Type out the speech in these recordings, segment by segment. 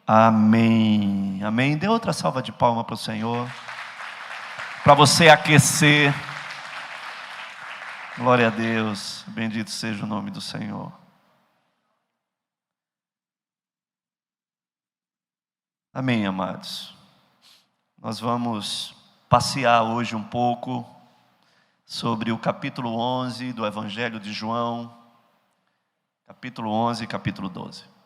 Amém. Amém. Dê outra salva de palmas para o Senhor, para você aquecer. Glória a Deus. Bendito seja o nome do Senhor. Amém, amados. Nós vamos passear hoje um pouco sobre o capítulo 11 do Evangelho de João, capítulo 11 e capítulo 12.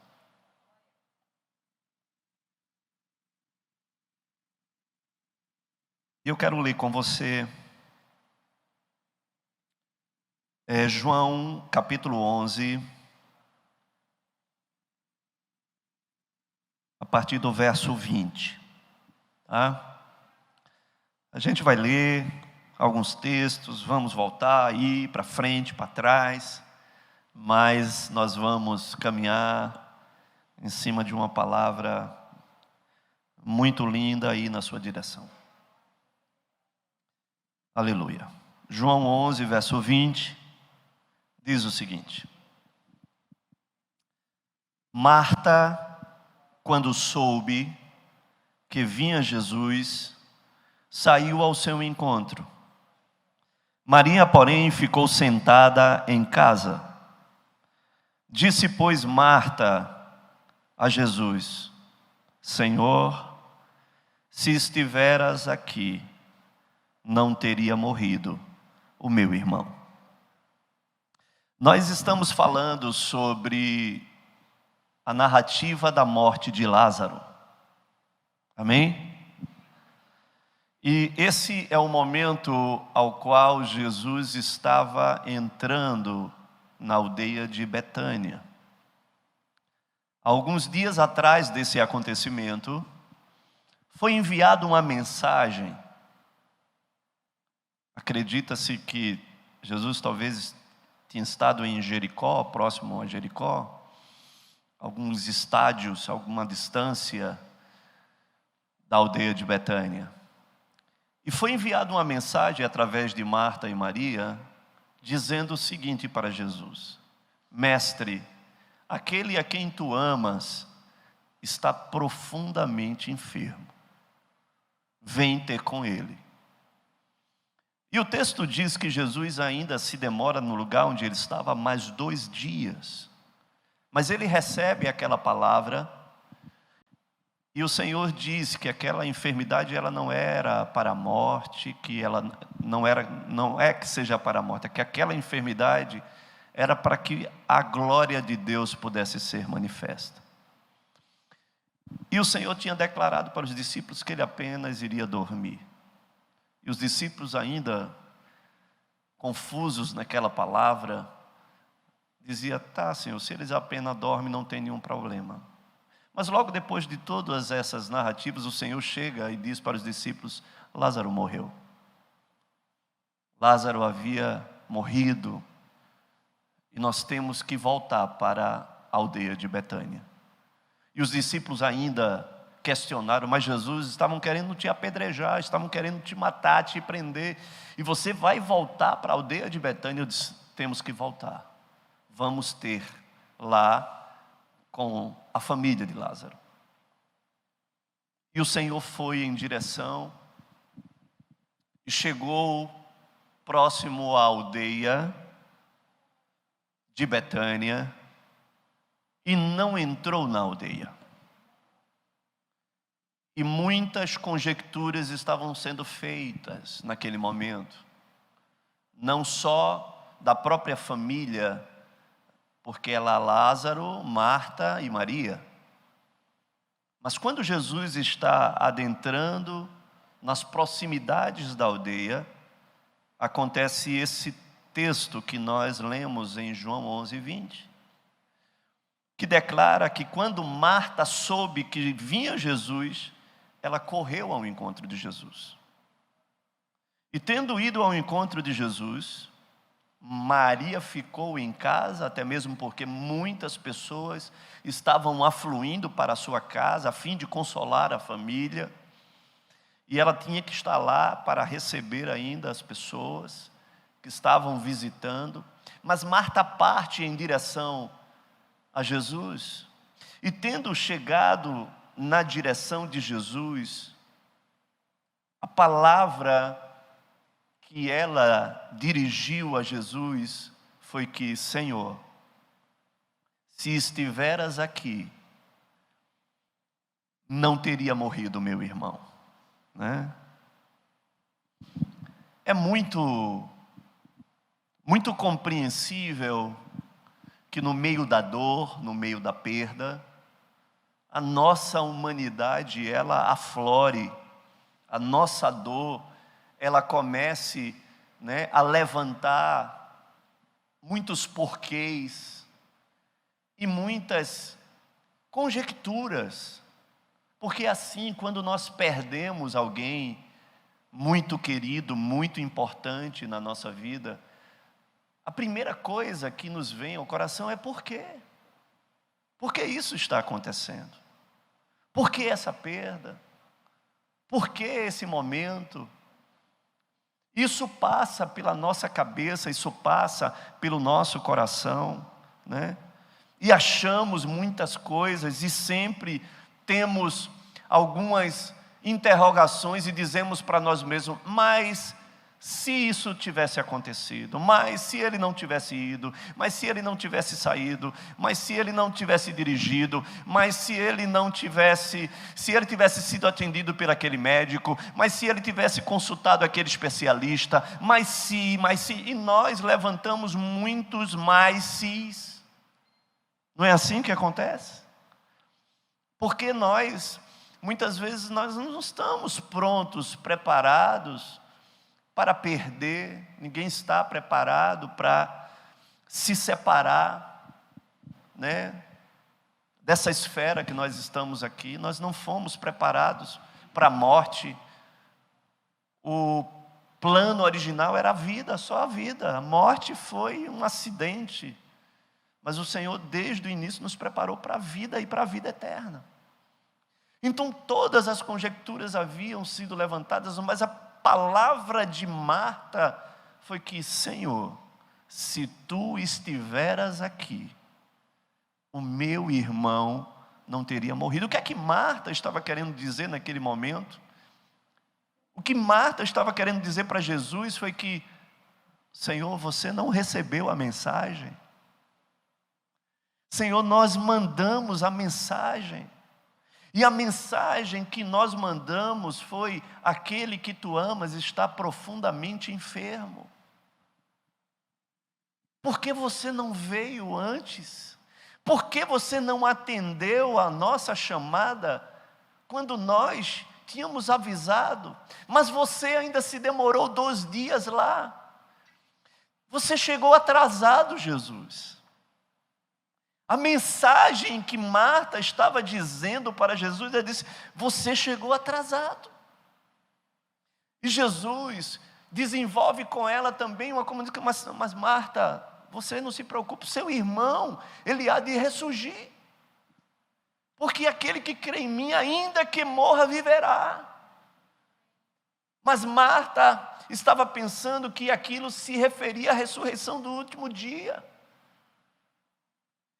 E eu quero ler com você João capítulo 11, a partir do verso 20. Tá? A gente vai ler alguns textos, vamos voltar aí para frente, para trás, mas nós vamos caminhar em cima de uma palavra muito linda aí na sua direção. Aleluia. João 11, verso 20, diz o seguinte: Marta, quando soube que vinha Jesus, saiu ao seu encontro. Maria, porém, ficou sentada em casa. Disse, pois, Marta a Jesus: Senhor, se estiveras aqui, não teria morrido o meu irmão. Nós estamos falando sobre a narrativa da morte de Lázaro. Amém? E esse é o momento ao qual Jesus estava entrando na aldeia de Betânia. Alguns dias atrás desse acontecimento, foi enviada uma mensagem. Acredita-se que Jesus talvez tinha estado em Jericó, próximo a Jericó, alguns estádios, alguma distância da aldeia de Betânia. E foi enviada uma mensagem através de Marta e Maria, dizendo o seguinte para Jesus: Mestre, aquele a quem tu amas está profundamente enfermo. Vem ter com ele. E o texto diz que Jesus ainda se demora no lugar onde ele estava mais 2 dias. Mas ele recebe aquela palavra e o Senhor diz que aquela enfermidade ela não era para a morte, que ela não é que seja para a morte, é que aquela enfermidade era para que a glória de Deus pudesse ser manifesta. E o Senhor tinha declarado para os discípulos que ele apenas iria dormir. E os discípulos ainda confusos naquela palavra, diziam, tá Senhor, se eles apenas dormem não tem nenhum problema. Mas logo depois de todas essas narrativas, o Senhor chega e diz para os discípulos: Lázaro morreu. Lázaro havia morrido e nós temos que voltar para a aldeia de Betânia. E os discípulos ainda questionaram, mas Jesus, estavam querendo te apedrejar, estavam querendo te matar, te prender, e você vai voltar para a aldeia de Betânia? Eu disse, temos que voltar, vamos ter lá com a família de Lázaro. E o Senhor foi em direção e chegou próximo à aldeia de Betânia e não entrou na aldeia. E muitas conjecturas estavam sendo feitas naquele momento, não só da própria família, porque ela Lázaro, Marta e Maria. Mas quando Jesus está adentrando nas proximidades da aldeia, acontece esse texto que nós lemos em João 11, 20, que declara que quando Marta soube que vinha Jesus, ela correu ao encontro de Jesus. E tendo ido ao encontro de Jesus, Maria ficou em casa, até mesmo porque muitas pessoas estavam afluindo para a sua casa a fim de consolar a família. E ela tinha que estar lá para receber ainda as pessoas que estavam visitando. Mas Marta parte em direção a Jesus. E tendo chegado na direção de Jesus, a palavra que ela dirigiu a Jesus foi que: Senhor, se estiveras aqui, não teria morrido meu irmão, né? É muito compreensível que no meio da dor, no meio da perda, a nossa humanidade, ela aflore, a nossa dor, ela comece, né, a levantar muitos porquês e muitas conjecturas, porque assim, quando nós perdemos alguém muito querido, muito importante na nossa vida, a primeira coisa que nos vem ao coração é por quê? Por que isso está acontecendo? Por que essa perda? Por que esse momento? Isso passa pela nossa cabeça, isso passa pelo nosso coração, né? E achamos muitas coisas e sempre temos algumas interrogações e dizemos para nós mesmos: mas se isso tivesse acontecido, mas se ele não tivesse ido, mas se ele não tivesse saído, mas se ele não tivesse dirigido, mas se ele tivesse sido atendido por aquele médico, mas se ele tivesse consultado aquele especialista, mas se, e nós levantamos muitos mais sis. Não é assim que acontece? Porque muitas vezes nós não estamos prontos, preparados para perder, ninguém está preparado para se separar, né, dessa esfera que nós estamos aqui. Nós não fomos preparados para a morte. O plano original era a vida, só a vida. A morte foi um acidente, mas o Senhor desde o início nos preparou para a vida e para a vida eterna. Então todas as conjecturas haviam sido levantadas, mas a palavra de Marta foi que: Senhor, se tu estiveras aqui, o meu irmão não teria morrido. O que é que Marta estava querendo dizer naquele momento? O que Marta estava querendo dizer para Jesus foi que: Senhor, você não recebeu a mensagem. Senhor, nós mandamos a mensagem. E a mensagem que nós mandamos foi: aquele que tu amas está profundamente enfermo. Por que você não veio antes? Por que você não atendeu a nossa chamada quando nós tínhamos avisado? Mas você ainda se demorou 2 dias lá. Você chegou atrasado, Jesus. A mensagem que Marta estava dizendo para Jesus, ela disse: você chegou atrasado. E Jesus desenvolve com ela também uma comunicação: mas Marta, você não se preocupe, seu irmão, ele há de ressurgir. Porque aquele que crê em mim, ainda que morra, viverá. Mas Marta estava pensando que aquilo se referia à ressurreição do último dia.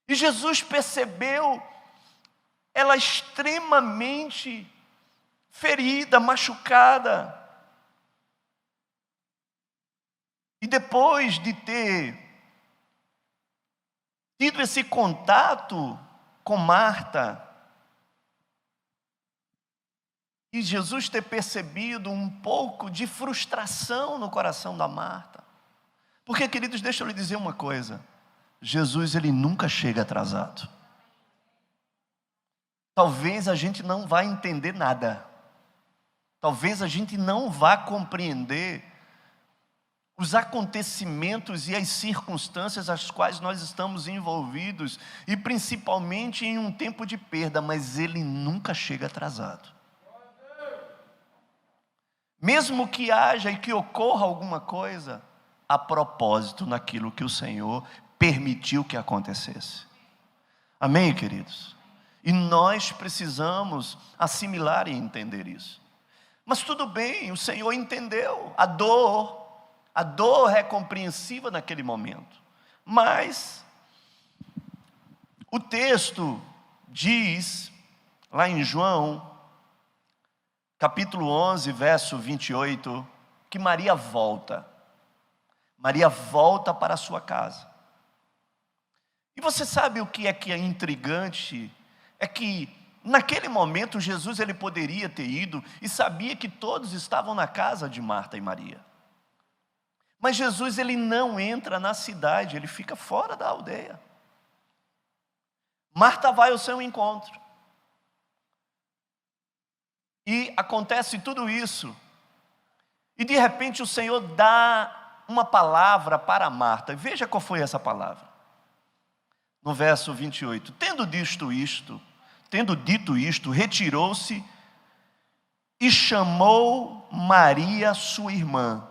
E Jesus percebeu ela extremamente ferida, machucada. E depois de ter tido esse contato com Marta, e Jesus ter percebido um pouco de frustração no coração da Marta. Porque, queridos, deixa eu lhe dizer uma coisa: Jesus, ele nunca chega atrasado. Talvez a gente não vá entender nada. Talvez a gente não vá compreender os acontecimentos e as circunstâncias às quais nós estamos envolvidos, e principalmente em um tempo de perda, mas ele nunca chega atrasado. Mesmo que haja e que ocorra alguma coisa, a propósito naquilo que o Senhor permitiu que acontecesse. Amém, queridos? E nós precisamos assimilar e entender isso. Mas tudo bem, o Senhor entendeu a dor é compreensiva naquele momento. Mas o texto diz lá em João, capítulo 11, verso 28, que Maria volta. Maria volta para a sua casa. E você sabe o que é intrigante? É que naquele momento Jesus ele poderia ter ido e sabia que todos estavam na casa de Marta e Maria. Mas Jesus ele não entra na cidade, ele fica fora da aldeia. Marta vai ao seu encontro. E acontece tudo isso. E de repente o Senhor dá uma palavra para Marta. Veja qual foi essa palavra. No verso 28. Tendo dito isto, retirou-se e chamou Maria, sua irmã,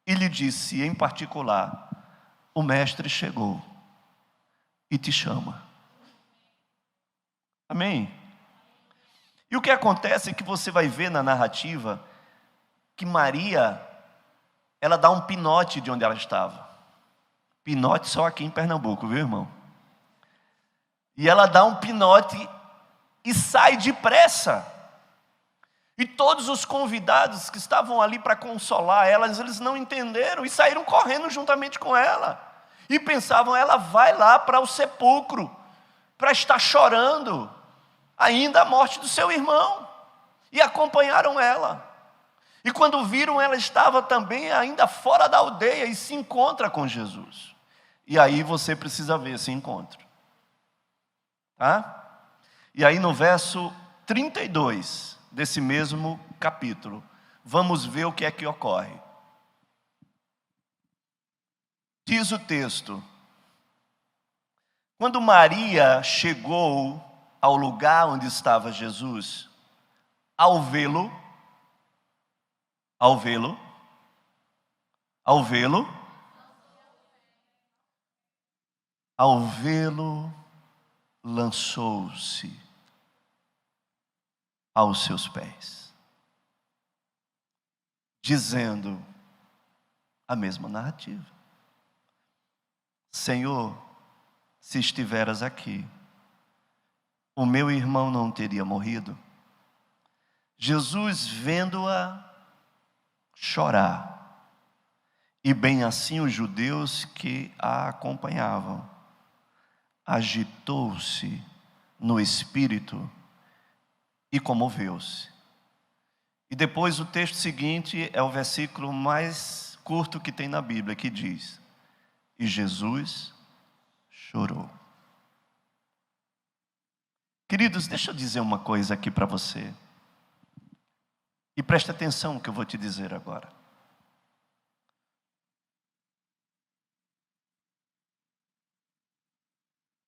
e lhe disse em particular: o mestre chegou e te chama. Amém? E o que acontece é que você vai ver na narrativa que Maria, ela dá um pinote de onde ela estava. Pinote só aqui em Pernambuco, viu, irmão? E ela dá um pinote e sai depressa. E todos os convidados que estavam ali para consolar elas, eles não entenderam e saíram correndo juntamente com ela. E pensavam, ela vai lá para o sepulcro, para estar chorando ainda a morte do seu irmão. E acompanharam ela. E quando viram, ela estava também ainda fora da aldeia e se encontra com Jesus. E aí você precisa ver esse encontro. Tá? E aí no verso 32 desse mesmo capítulo, vamos ver o que é que ocorre. Diz o texto: quando Maria chegou ao lugar onde estava Jesus, ao vê-lo, lançou-se aos seus pés, dizendo a mesma narrativa: Senhor, se estiveras aqui, o meu irmão não teria morrido. Jesus, vendo-a chorar, e bem assim os judeus que a acompanhavam, agitou-se no espírito e comoveu-se. E depois o texto seguinte é o versículo mais curto que tem na Bíblia, que diz: e Jesus chorou. Queridos, deixa eu dizer uma coisa aqui para você. E preste atenção no que eu vou te dizer agora.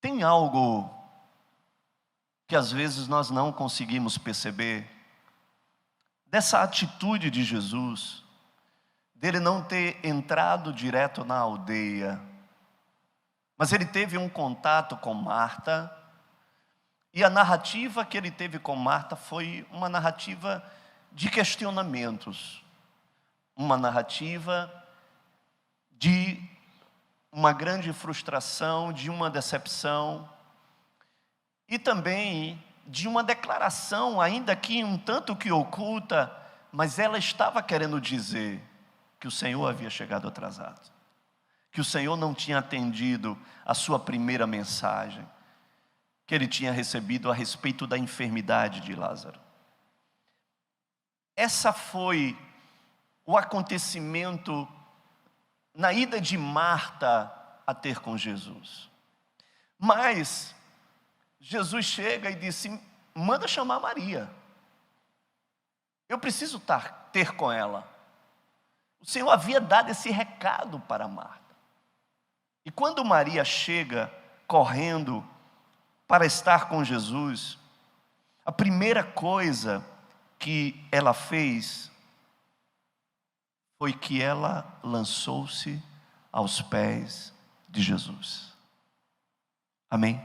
Tem algo que às vezes nós não conseguimos perceber dessa atitude de Jesus, dele não ter entrado direto na aldeia, mas ele teve um contato com Marta, e a narrativa que ele teve com Marta foi uma narrativa de questionamentos, uma narrativa de uma grande frustração, de uma decepção, e também de uma declaração, ainda que um tanto que oculta, mas ela estava querendo dizer que o Senhor havia chegado atrasado, que o Senhor não tinha atendido a sua primeira mensagem, que ele tinha recebido a respeito da enfermidade de Lázaro. Essa foi o acontecimento na ida de Marta a ter com Jesus. Mas Jesus chega e disse: manda chamar Maria. Eu preciso ter com ela. O Senhor havia dado esse recado para Marta. E quando Maria chega correndo para estar com Jesus, a primeira coisa que ela fez foi que ela lançou-se aos pés de Jesus. Amém?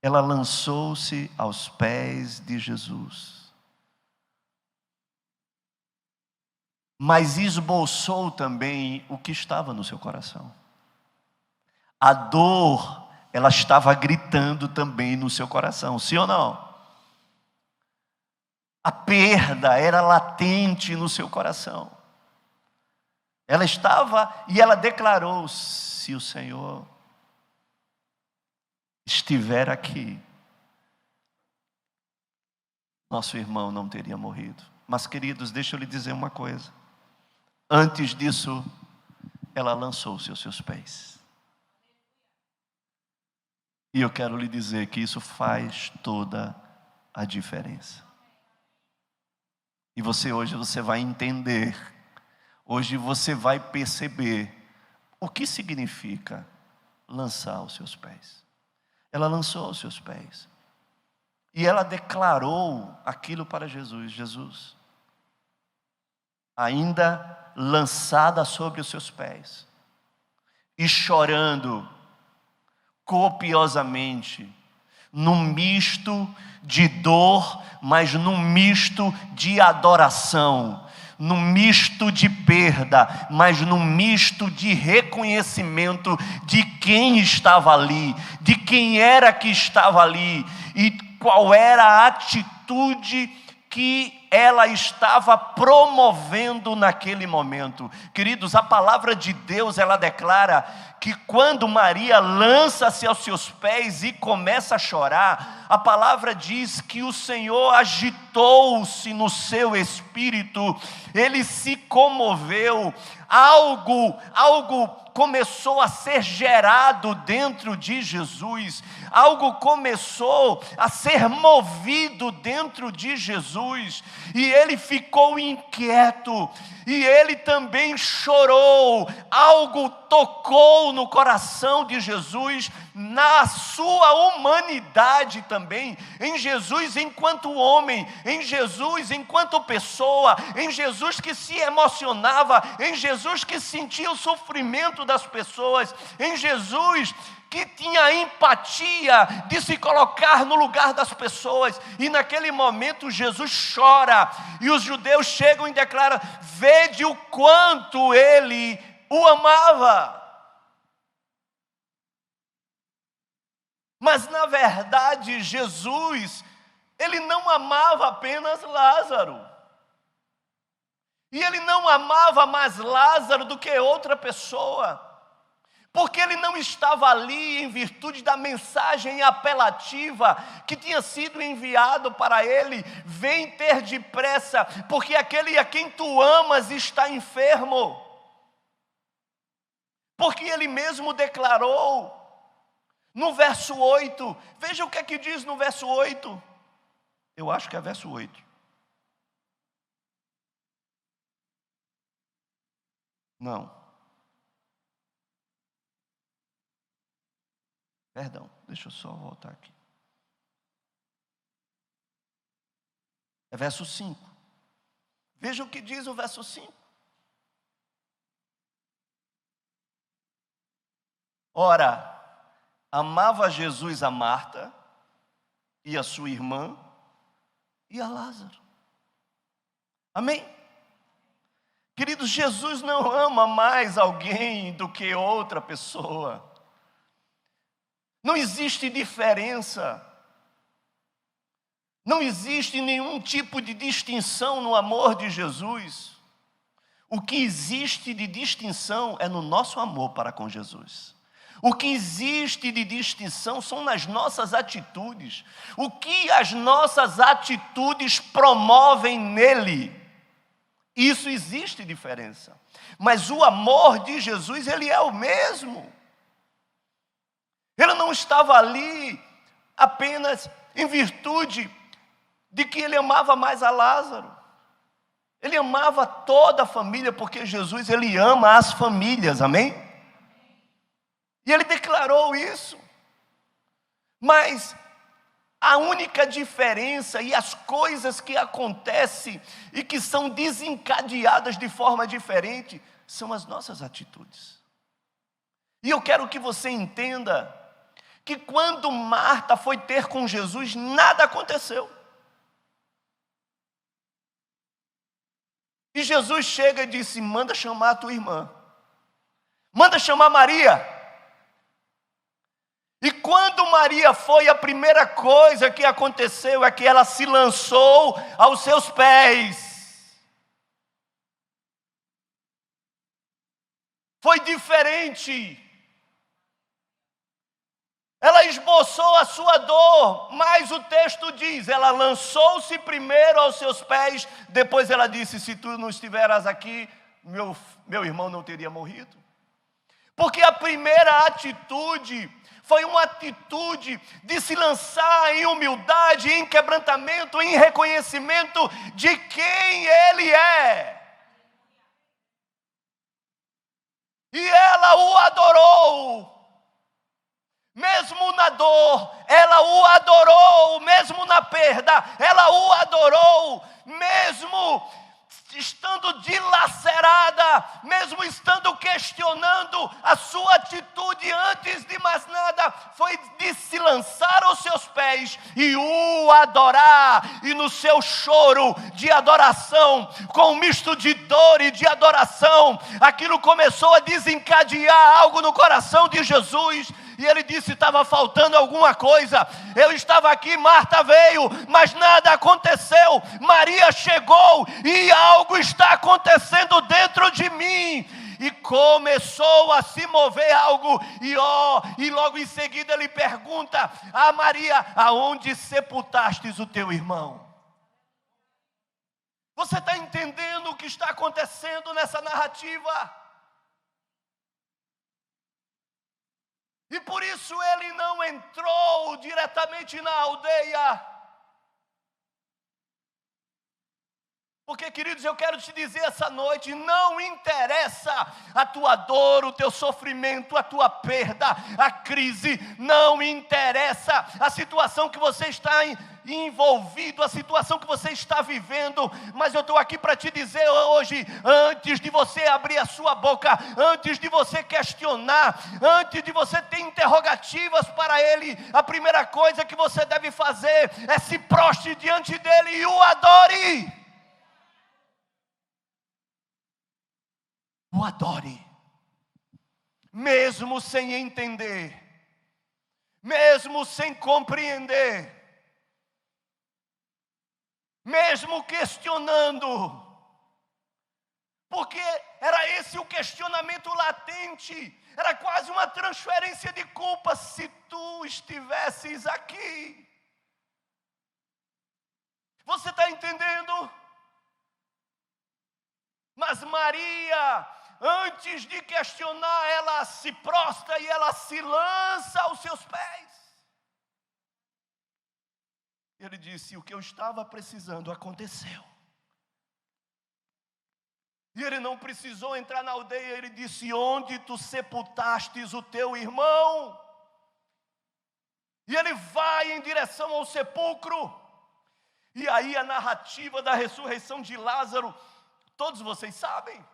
Ela lançou-se aos pés de Jesus. Mas esboçou também o que estava no seu coração. A dor ela estava gritando também no seu coração, sim ou não? A perda era latente no seu coração. Ela estava e ela declarou: se o Senhor estiver aqui, nosso irmão não teria morrido. Mas, queridos, deixa eu lhe dizer uma coisa. Antes disso, ela lançou-se aos seus pés. E eu quero lhe dizer que isso faz toda a diferença. E hoje você vai entender, hoje você vai perceber o que significa lançar aos seus pés. Ela lançou aos seus pés. E ela declarou aquilo para Jesus: Jesus, ainda lançada sobre os seus pés, e chorando copiosamente, num misto de dor, mas num misto de adoração, num misto de perda, mas num misto de reconhecimento de quem estava ali, de quem era que estava ali, e qual era a atitude que ela estava promovendo naquele momento. Queridos, a palavra de Deus, ela declara que quando Maria lança-se aos seus pés e começa a chorar, a palavra diz que o Senhor agitou-se no seu espírito, ele se comoveu, algo começou a ser gerado dentro de Jesus, algo começou a ser movido dentro de Jesus, e ele ficou inquieto, e ele também chorou, algo tocou no coração de Jesus, na sua humanidade também, em Jesus enquanto homem, em Jesus enquanto pessoa, em Jesus que se emocionava, em Jesus que sentia o sofrimento das pessoas, em Jesus que tinha empatia de se colocar no lugar das pessoas. E naquele momento Jesus chora, e os judeus chegam e declaram: vede o quanto ele o amava. Mas na verdade Jesus, ele não amava apenas Lázaro, e ele não amava mais Lázaro do que outra pessoa, porque ele não estava ali em virtude da mensagem apelativa que tinha sido enviado para ele: vem ter depressa, porque aquele a quem tu amas está enfermo. Porque ele mesmo declarou no verso 8, veja o que é que diz no verso 8, eu acho que é verso 8. Não. Perdão, deixa eu só voltar aqui. É verso 5. Veja o que diz o verso 5. Ora, amava Jesus a Marta, e a sua irmã, e a Lázaro. Amém? Queridos, Jesus não ama mais alguém do que outra pessoa. Não existe diferença. Não existe nenhum tipo de distinção no amor de Jesus. O que existe de distinção é no nosso amor para com Jesus. O que existe de distinção são nas nossas atitudes. O que as nossas atitudes promovem nele. Isso existe diferença. Mas o amor de Jesus, ele é o mesmo. Ele não estava ali apenas em virtude de que ele amava mais a Lázaro. Ele amava toda a família, porque Jesus, ele ama as famílias, amém? E ele declarou isso. Mas a única diferença e as coisas que acontecem e que são desencadeadas de forma diferente são as nossas atitudes. E eu quero que você entenda que quando Marta foi ter com Jesus, nada aconteceu. E Jesus chega e disse: manda chamar a tua irmã, manda chamar Maria. E quando Maria foi, a primeira coisa que aconteceu é que ela se lançou aos seus pés. Foi diferente. Ela esboçou a sua dor, mas o texto diz, ela lançou-se primeiro aos seus pés, depois ela disse, se tu não estiveras aqui, meu irmão não teria morrido. Porque a primeira atitude foi uma atitude de se lançar em humildade, em quebrantamento, em reconhecimento de quem Ele é. E ela o adorou. Mesmo na dor, ela o adorou. Mesmo na perda, ela o adorou. Mesmo estando dilacerada, mesmo estando questionando, a sua atitude antes de mais nada foi de se lançar aos seus pés e o adorar. E no seu choro de adoração, com um misto de dor e de adoração, aquilo começou a desencadear algo no coração de Jesus. E ele disse, estava faltando alguma coisa. Eu estava aqui, Marta veio, mas nada aconteceu. Maria chegou e algo está acontecendo dentro de mim. E começou a se mover algo. E logo em seguida ele pergunta a Maria, aonde sepultastes o teu irmão? Você está entendendo o que está acontecendo nessa narrativa? E por isso ele não entrou diretamente na aldeia. Porque, queridos, eu quero te dizer essa noite, não interessa a tua dor, o teu sofrimento, a tua perda, a crise, não interessa a situação que você está envolvido, a situação que você está vivendo, mas eu estou aqui para te dizer hoje, antes de você abrir a sua boca, antes de você questionar, antes de você ter interrogativas para Ele, a primeira coisa que você deve fazer é se prostre diante dEle e o adore. O adore, mesmo sem entender, mesmo sem compreender, mesmo questionando, porque era esse o questionamento latente, era quase uma transferência de culpa. Se tu estivesses aqui, você está entendendo? Mas Maria, antes de questionar, ela se prostra e ela se lança aos seus pés. Ele disse, o que eu estava precisando aconteceu. E ele não precisou entrar na aldeia, ele disse, onde tu sepultastes o teu irmão? E ele vai em direção ao sepulcro. E aí a narrativa da ressurreição de Lázaro, todos vocês sabem.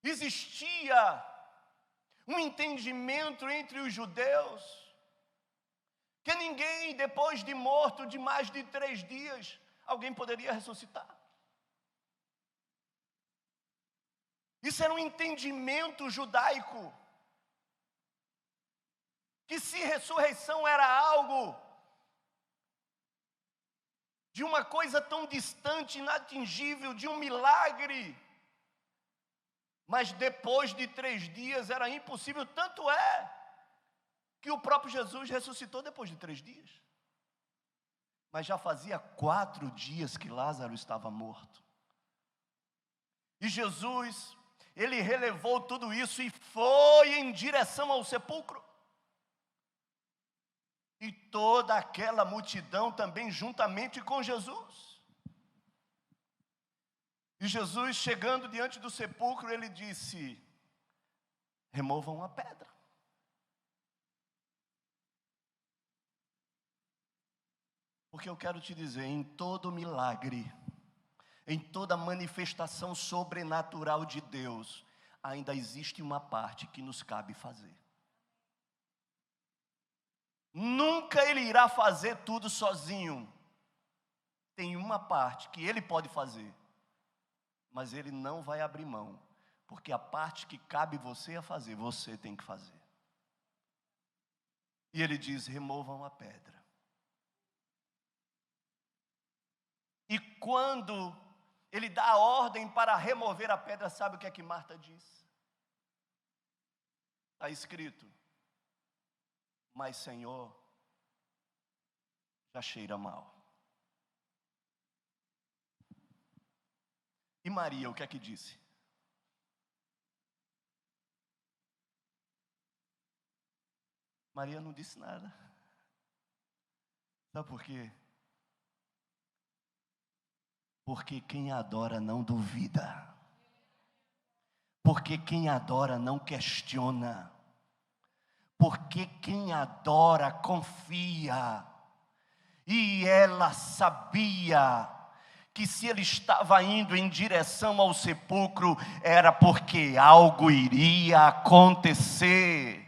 Existia um entendimento entre os judeus que ninguém, depois de morto de mais de 3 dias, alguém poderia ressuscitar. Isso era um entendimento judaico, que se ressurreição era algo de uma coisa tão distante, inatingível, de um milagre, mas depois de 3 dias era impossível. Tanto é que o próprio Jesus ressuscitou depois de 3 dias. Mas já fazia 4 dias que Lázaro estava morto. E Jesus, ele relevou tudo isso e foi em direção ao sepulcro. E toda aquela multidão também juntamente com Jesus. E Jesus, chegando diante do sepulcro, ele disse, removam a pedra. Porque eu quero te dizer, em todo milagre, em toda manifestação sobrenatural de Deus, ainda existe uma parte que nos cabe fazer. Nunca Ele irá fazer tudo sozinho. Tem uma parte que Ele pode fazer, mas Ele não vai abrir mão, porque a parte que cabe você a fazer, você tem que fazer. E ele diz: removam a pedra. E quando ele dá a ordem para remover a pedra, sabe o que é que Marta diz? Está escrito: mas Senhor, já cheira mal. E Maria, o que é que disse? Maria não disse nada. Sabe por quê? Porque quem adora não duvida. Porque quem adora não questiona. Porque quem adora confia. E ela sabia que se ele estava indo em direção ao sepulcro, era porque algo iria acontecer.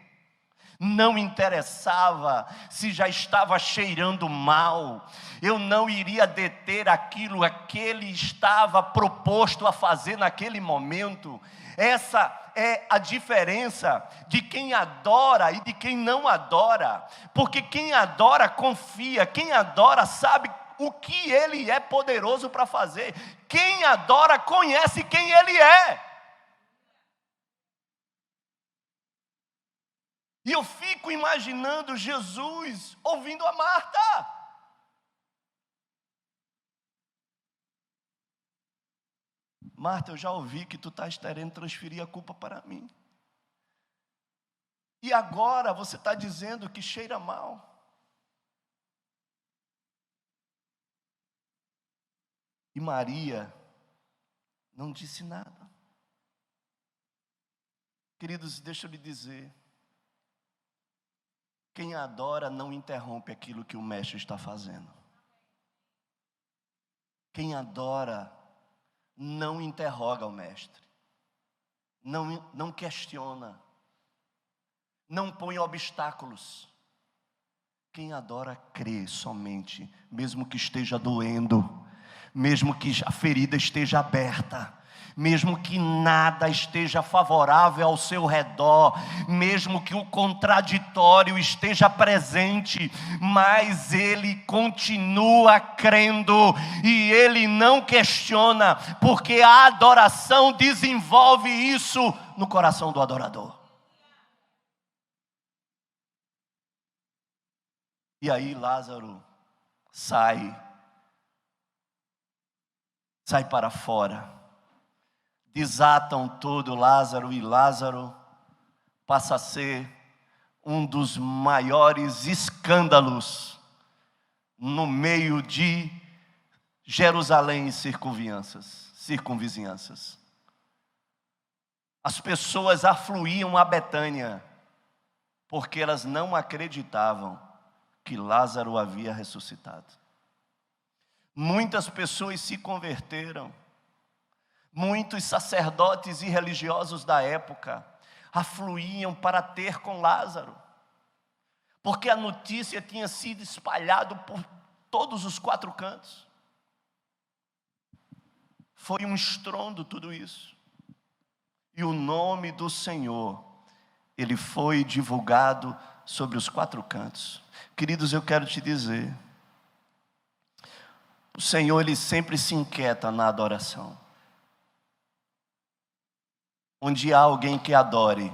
Não interessava se já estava cheirando mal, eu não iria deter aquilo que ele estava proposto a fazer naquele momento. Essa é a diferença de quem adora e de quem não adora, porque quem adora confia, quem adora sabe o que ele é poderoso para fazer, quem adora conhece quem ele é. E eu fico imaginando Jesus ouvindo a Marta. Marta, eu já ouvi que tu estás querendo transferir a culpa para mim. E agora você está dizendo que cheira mal. E Maria não disse nada. Queridos, deixa eu lhe dizer. Quem adora não interrompe aquilo que o mestre está fazendo. Quem adora não interroga o mestre. Não questiona. Não põe obstáculos. Quem adora crê somente, mesmo que esteja doendo, mesmo que a ferida esteja aberta, mesmo que nada esteja favorável ao seu redor, mesmo que o contraditório esteja presente, mas ele continua crendo e ele não questiona, porque a adoração desenvolve isso no coração do adorador. E aí Lázaro sai para fora, desatam todo Lázaro, e Lázaro passa a ser um dos maiores escândalos no meio de Jerusalém e circunvizinhanças. As pessoas afluíam a Betânia, porque elas não acreditavam que Lázaro havia ressuscitado. Muitas pessoas se converteram. Muitos sacerdotes e religiosos da época afluíam para ter com Lázaro, porque a notícia tinha sido espalhada por todos os 4 cantos. Foi um estrondo tudo isso. E o nome do Senhor, ele foi divulgado sobre os 4 cantos. Queridos, eu quero te dizer, o Senhor, ele sempre se inquieta na adoração. Onde há alguém que adore,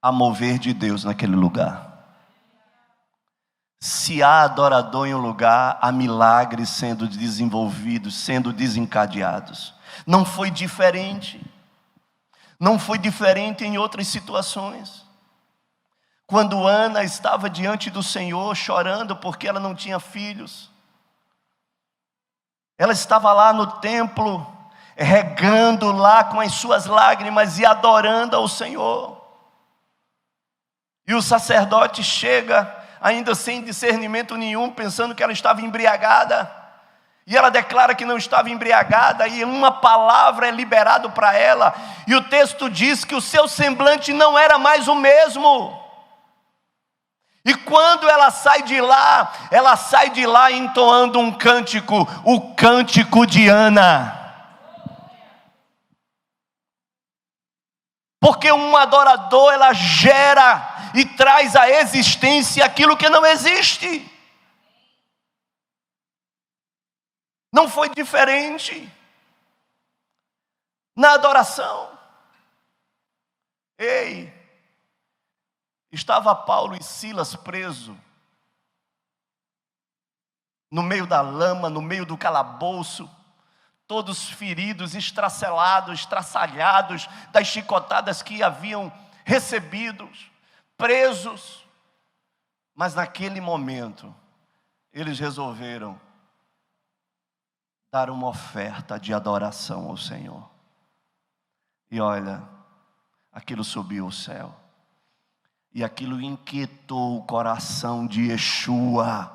há mover de Deus naquele lugar. Se há adorador em um lugar, há milagres sendo desenvolvidos, sendo desencadeados. Não foi diferente. Não foi diferente em outras situações. Quando Ana estava diante do Senhor chorando porque ela não tinha filhos, ela estava lá no templo, regando lá com as suas lágrimas e adorando ao Senhor. E o sacerdote chega, ainda sem discernimento nenhum, pensando que ela estava embriagada. E ela declara que não estava embriagada, e uma palavra é liberada para ela. E o texto diz que o seu semblante não era mais o mesmo. E quando ela sai de lá entoando um cântico, o cântico de Ana. Porque um adorador, ela gera e traz à existência aquilo que não existe. Não foi diferente na adoração. Ei, estava Paulo e Silas presos no meio da lama, no meio do calabouço, todos feridos, estracelados, estraçalhados das chicotadas que haviam recebido, presos. Mas naquele momento, eles resolveram dar uma oferta de adoração ao Senhor. E olha, aquilo subiu ao céu. E aquilo inquietou o coração de Yeshua.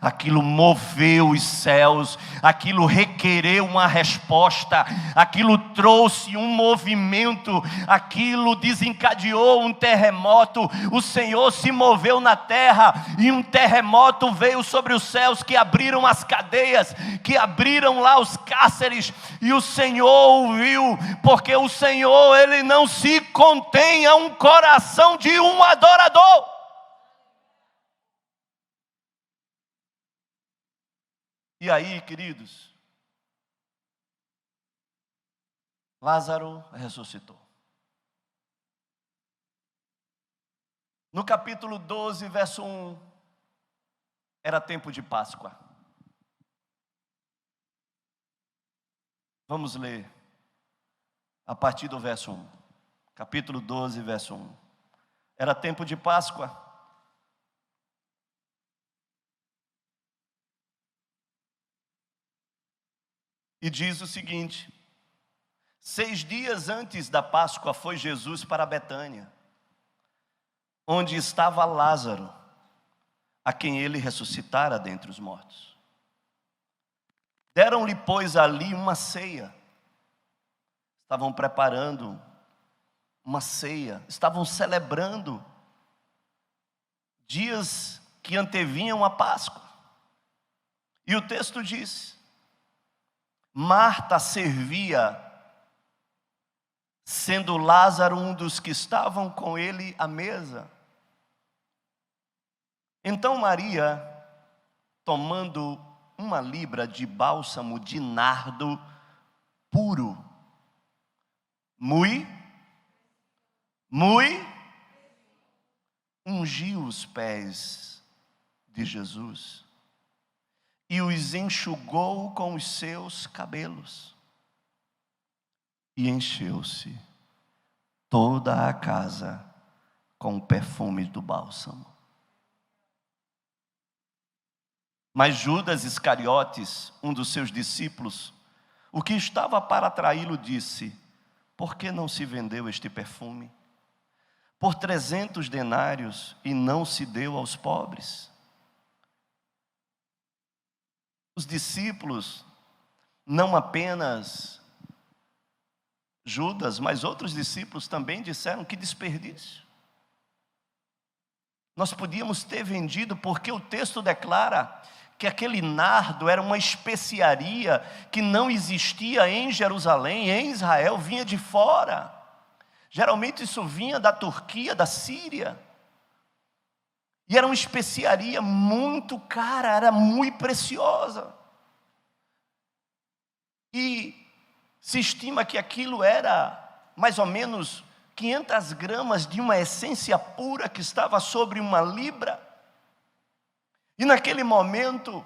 Aquilo moveu os céus, aquilo requereu uma resposta, aquilo trouxe um movimento, aquilo desencadeou um terremoto. O Senhor se moveu na terra e um terremoto veio sobre os céus, que abriram as cadeias, que abriram lá os cárceres, e o Senhor ouviu, porque o Senhor, Ele não se contém a um coração de um adorador. E aí, queridos, Lázaro ressuscitou. No capítulo 12, verso 1, era tempo de Páscoa. Vamos ler a partir do verso 1. Capítulo 12, verso 1. Era tempo de Páscoa. E diz o seguinte: 6 dias antes da Páscoa foi Jesus para Betânia, onde estava Lázaro, a quem ele ressuscitara dentre os mortos. Deram-lhe, pois, ali uma ceia. Estavam preparando uma ceia, estavam celebrando dias que antevinham a Páscoa. E o texto diz: Marta servia, sendo Lázaro um dos que estavam com ele à mesa. Então Maria, tomando uma libra de bálsamo de nardo puro, muito, ungiu os pés de Jesus e os enxugou com os seus cabelos. E encheu-se toda a casa com o perfume do bálsamo. Mas Judas Iscariotes, um dos seus discípulos, o que estava para traí-lo, disse: por que não se vendeu este perfume por 300 denários e não se deu aos pobres? Os discípulos, não apenas Judas, mas outros discípulos também disseram: que desperdício. Nós podíamos ter vendido, porque o texto declara que aquele nardo era uma especiaria que não existia em Jerusalém, em Israel, vinha de fora. Geralmente isso vinha da Turquia, da Síria. E era uma especiaria muito cara, era muito preciosa. E se estima que aquilo era mais ou menos 500 gramas de uma essência pura que estava sobre uma libra. E naquele momento,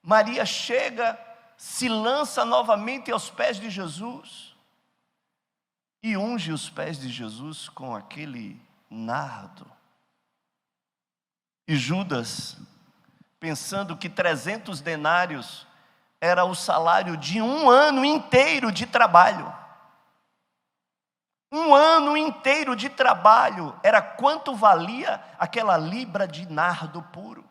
Maria chega, se lança novamente aos pés de Jesus e unge os pés de Jesus com aquele nardo. E Judas, pensando que 300 denários era o salário de um ano inteiro de trabalho. Um ano inteiro de trabalho era quanto valia aquela libra de nardo puro.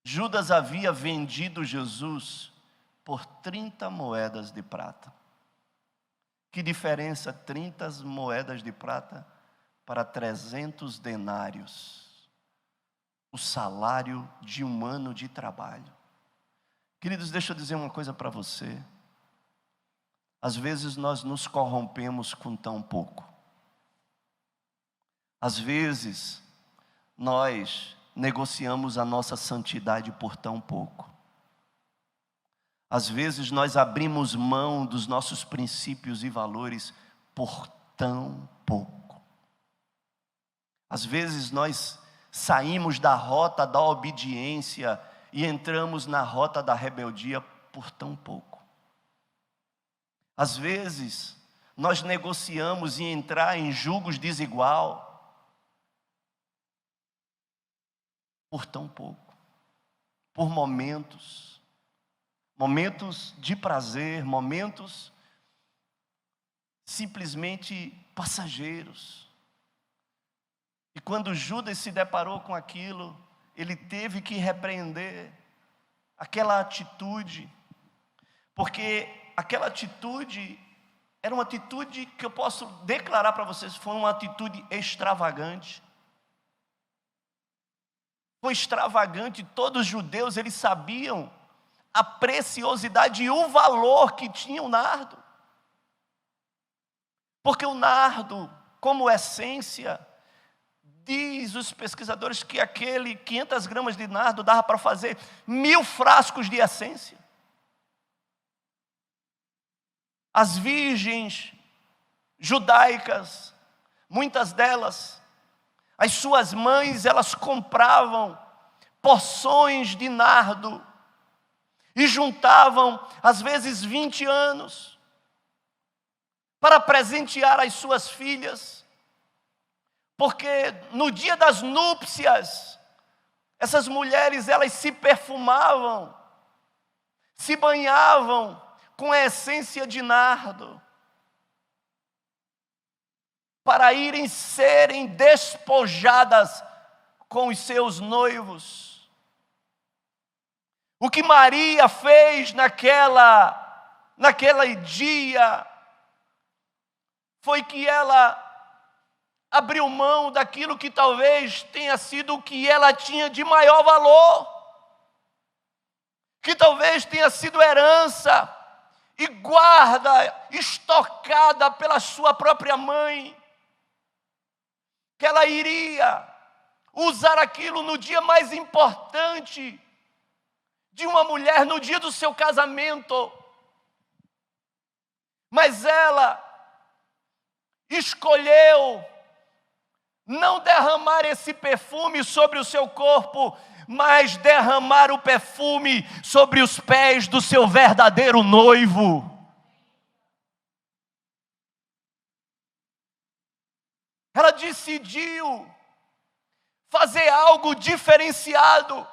Judas havia vendido Jesus por 30 moedas de prata. Que diferença 30 moedas de prata para 300 denários? O salário de um ano de trabalho. Queridos, deixa eu dizer uma coisa para você. Às vezes nós nos corrompemos com tão pouco. Às vezes, nós negociamos a nossa santidade por tão pouco. Às vezes, nós abrimos mão dos nossos princípios e valores por tão pouco. Às vezes, nós saímos da rota da obediência e entramos na rota da rebeldia por tão pouco. Às vezes, nós negociamos em entrar em julgos desigual por tão pouco, por momentos de prazer, momentos simplesmente passageiros. E quando Judas se deparou com aquilo, ele teve que repreender aquela atitude, porque aquela atitude era uma atitude que eu posso declarar para vocês, foi uma atitude extravagante. Foi extravagante, todos os judeus, eles sabiam a preciosidade e o valor que tinha o nardo. Porque o nardo, como essência, diz os pesquisadores que aquele 500 gramas de nardo dava para fazer 1000 frascos de essência. As virgens judaicas, muitas delas, as suas mães, elas compravam porções de nardo e juntavam, às vezes, 20 anos para presentear as suas filhas, porque no dia das núpcias, essas mulheres, elas se perfumavam, se banhavam com a essência de nardo, para irem serem despojadas com os seus noivos. O que Maria fez naquele dia foi que ela abriu mão daquilo que talvez tenha sido o que ela tinha de maior valor, que talvez tenha sido herança e guarda estocada pela sua própria mãe, que ela iria usar aquilo no dia mais importante de uma mulher, no dia do seu casamento. Mas ela escolheu não derramar esse perfume sobre o seu corpo, mas derramar o perfume sobre os pés do seu verdadeiro noivo. Ela decidiu fazer algo diferenciado,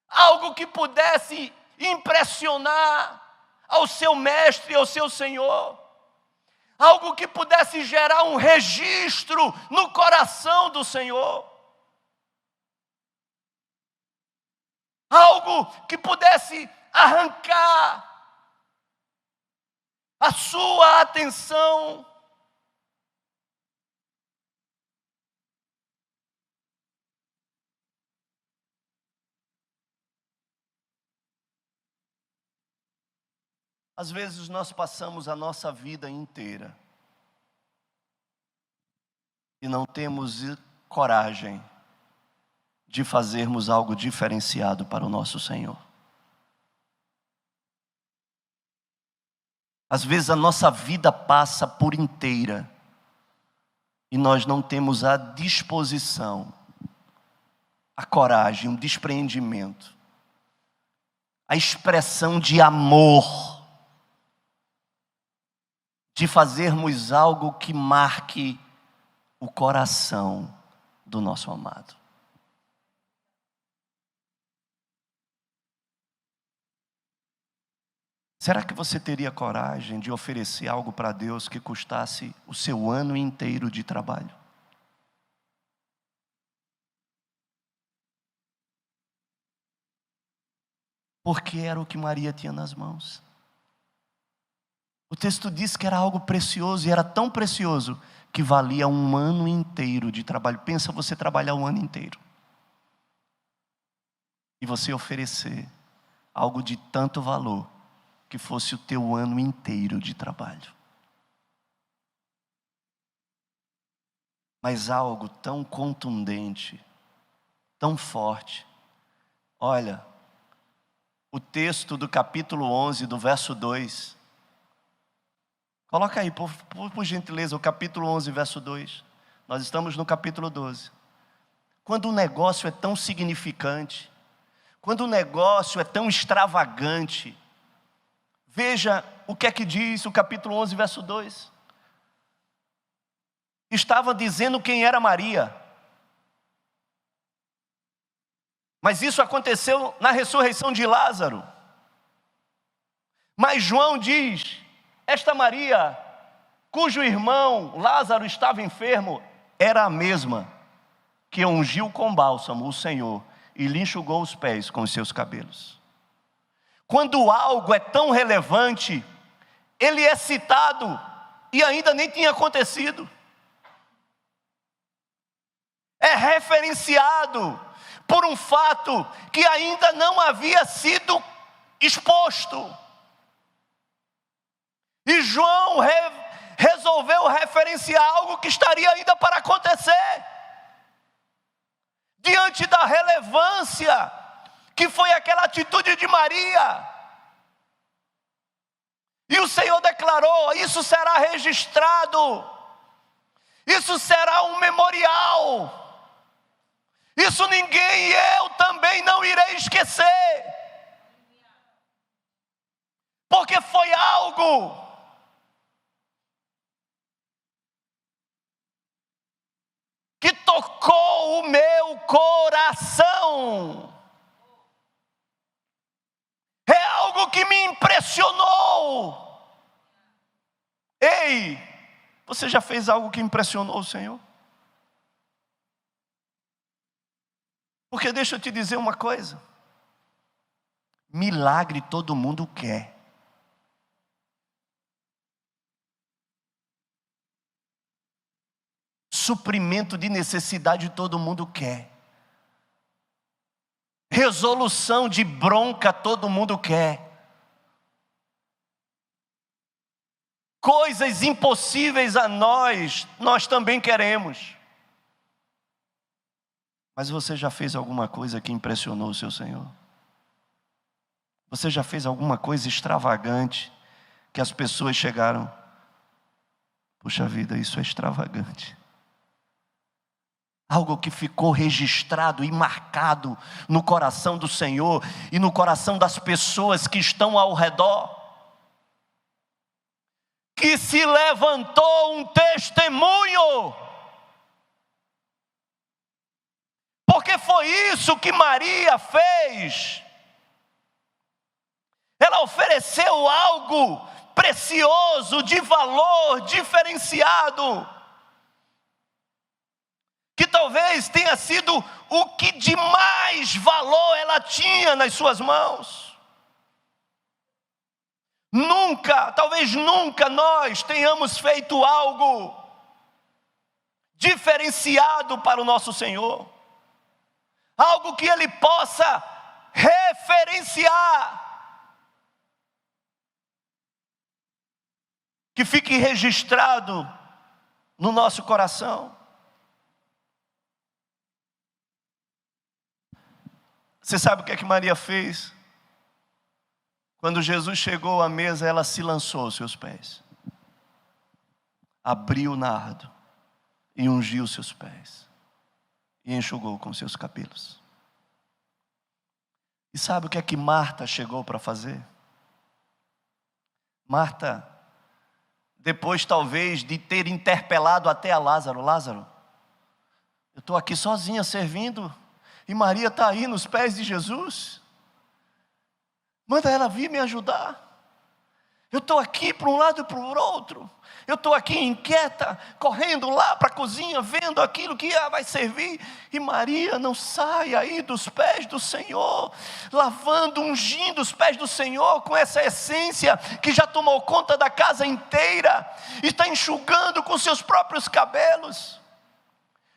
algo que pudesse impressionar ao seu mestre, ao seu Senhor, algo que pudesse gerar um registro no coração do Senhor, algo que pudesse arrancar a sua atenção. Às vezes nós passamos a nossa vida inteira e não temos coragem de fazermos algo diferenciado para o nosso Senhor. Às vezes a nossa vida passa por inteira e nós não temos a disposição, a coragem, o despreendimento, a expressão de amor, de fazermos algo que marque o coração do nosso amado. Será que você teria coragem de oferecer algo para Deus que custasse o seu ano inteiro de trabalho? Porque era o que Maria tinha nas mãos. O texto diz que era algo precioso, e era tão precioso que valia um ano inteiro de trabalho. Pensa você trabalhar um ano inteiro e você oferecer algo de tanto valor que fosse o teu ano inteiro de trabalho. Mas algo tão contundente, tão forte. Olha, o texto do capítulo 11, do verso 2. Coloca aí, por gentileza, o capítulo 11, verso 2. Nós estamos no capítulo 12. Quando o negócio é tão significante, quando o negócio é tão extravagante, veja o que é que diz o capítulo 11, verso 2. Estava dizendo quem era Maria. Mas isso aconteceu na ressurreição de Lázaro. Mas João diz, esta Maria, cujo irmão Lázaro estava enfermo, era a mesma que ungiu com bálsamo o Senhor e lhe enxugou os pés com os seus cabelos. Quando algo é tão relevante, ele é citado e ainda nem tinha acontecido. É referenciado por um fato que ainda não havia sido exposto. E João resolveu referenciar algo que estaria ainda para acontecer. Diante da relevância que foi aquela atitude de Maria. E o Senhor declarou, isso será registrado. Isso será um memorial. Isso ninguém e eu também não irei esquecer. Porque foi algo que tocou o meu coração. É algo que me impressionou. Ei, você já fez algo que impressionou o Senhor? Porque deixa eu te dizer uma coisa. Milagre todo mundo quer. Suprimento de necessidade todo mundo quer. Resolução de bronca todo mundo quer. Coisas impossíveis a nós também queremos. Mas você já fez alguma coisa que impressionou o seu Senhor? Você já fez alguma coisa extravagante que as pessoas chegaram? Puxa vida, isso é extravagante. Algo que ficou registrado e marcado no coração do Senhor e no coração das pessoas que estão ao redor. Que se levantou um testemunho. Porque foi isso que Maria fez. Ela ofereceu algo precioso, de valor diferenciado. Que talvez tenha sido o que de mais valor ela tinha nas suas mãos. Talvez nunca nós tenhamos feito algo diferenciado para o nosso Senhor. Algo que Ele possa referenciar. Que fique registrado no nosso coração. Você sabe o que é que Maria fez? Quando Jesus chegou à mesa, ela se lançou aos seus pés. Abriu o nardo e ungiu os seus pés. E enxugou com seus cabelos. E sabe o que é que Marta chegou para fazer? Marta, depois talvez de ter interpelado até a Lázaro. Lázaro, eu estou aqui sozinha servindo. E Maria está aí nos pés de Jesus. Manda ela vir me ajudar. Eu estou aqui para um lado e para o outro. Eu estou aqui inquieta, correndo lá para a cozinha, vendo aquilo que vai servir. E Maria não sai aí dos pés do Senhor, lavando, ungindo os pés do Senhor com essa essência que já tomou conta da casa inteira. E está enxugando com seus próprios cabelos.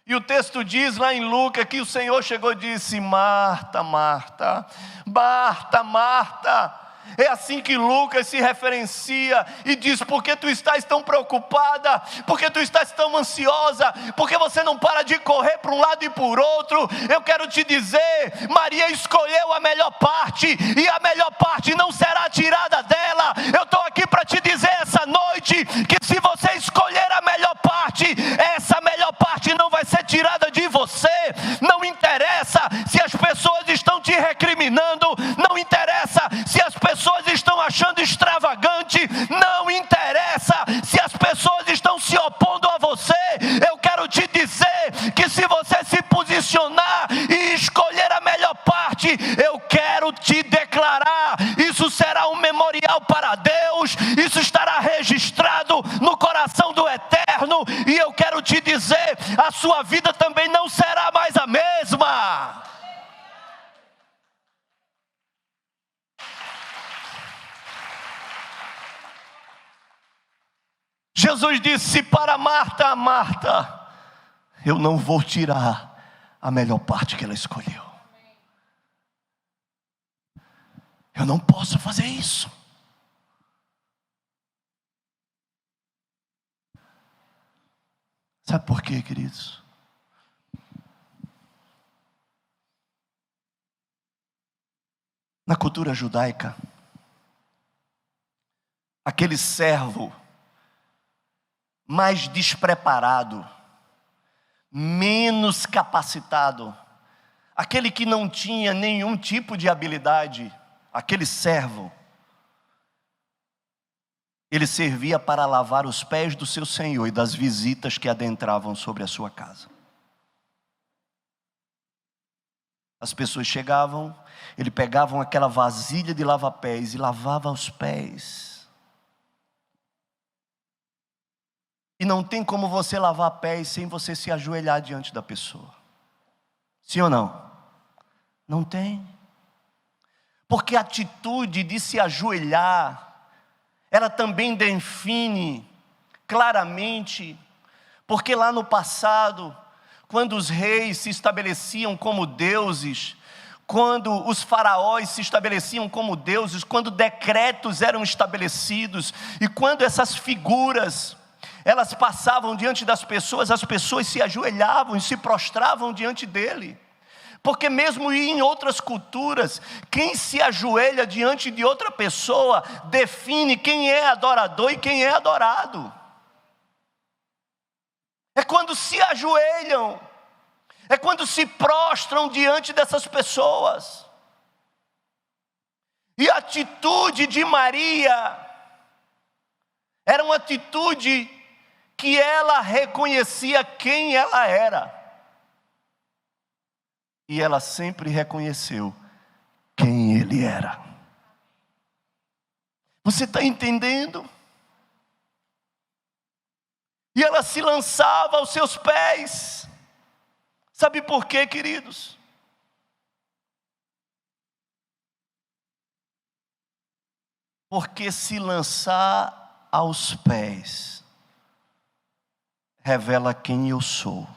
E o texto diz lá em Lucas que o Senhor chegou e disse: Marta, Marta, Marta, Marta, É assim que Lucas se referencia e diz: por que tu estás tão preocupada? Por que tu estás tão ansiosa? Por que você não para de correr para um lado e por outro? Eu quero te dizer, Maria escolheu a melhor parte, e a melhor parte não será tirada dela. Eu estou aqui para te dizer essa noite, que se você escolher a melhor parte, essa melhor parte não vai ser tirada de você. Não interessa se as pessoas estão te recriminando, não interessa se as pessoas estão achando extravagante, não interessa se as pessoas estão se opondo a você. Eu quero te dizer que se você se posicionar e escolher a melhor parte, eu quero te declarar, isso será um memorial para Deus, isso estará registrado no coração do Eterno, e eu quero te dizer, a sua vida também não será mais a mesma. Jesus disse para Marta: Marta, eu não vou tirar a melhor parte que ela escolheu. Eu não posso fazer isso. Sabe por quê, queridos? Na cultura judaica, aquele servo mais despreparado, menos capacitado, aquele que não tinha nenhum tipo de habilidade, aquele servo, ele servia para lavar os pés do seu senhor e das visitas que adentravam sobre a sua casa. As pessoas chegavam, ele pegava aquela vasilha de lava-pés e lavava os pés. E não tem como você lavar pés sem você se ajoelhar diante da pessoa. Sim ou não? Não tem. Porque a atitude de se ajoelhar, ela também define claramente, porque lá no passado, quando os reis se estabeleciam como deuses, quando os faraós se estabeleciam como deuses, quando decretos eram estabelecidos, e quando essas figuras elas passavam diante das pessoas, as pessoas se ajoelhavam e se prostravam diante dele. Porque mesmo em outras culturas, quem se ajoelha diante de outra pessoa define quem é adorador e quem é adorado. É quando se ajoelham, é quando se prostram diante dessas pessoas. E a atitude de Maria era uma atitude que ela reconhecia quem ela era. E ela sempre reconheceu quem ele era. Você está entendendo? E ela se lançava aos seus pés. Sabe por quê, queridos? Porque se lançar aos pés revela quem eu sou.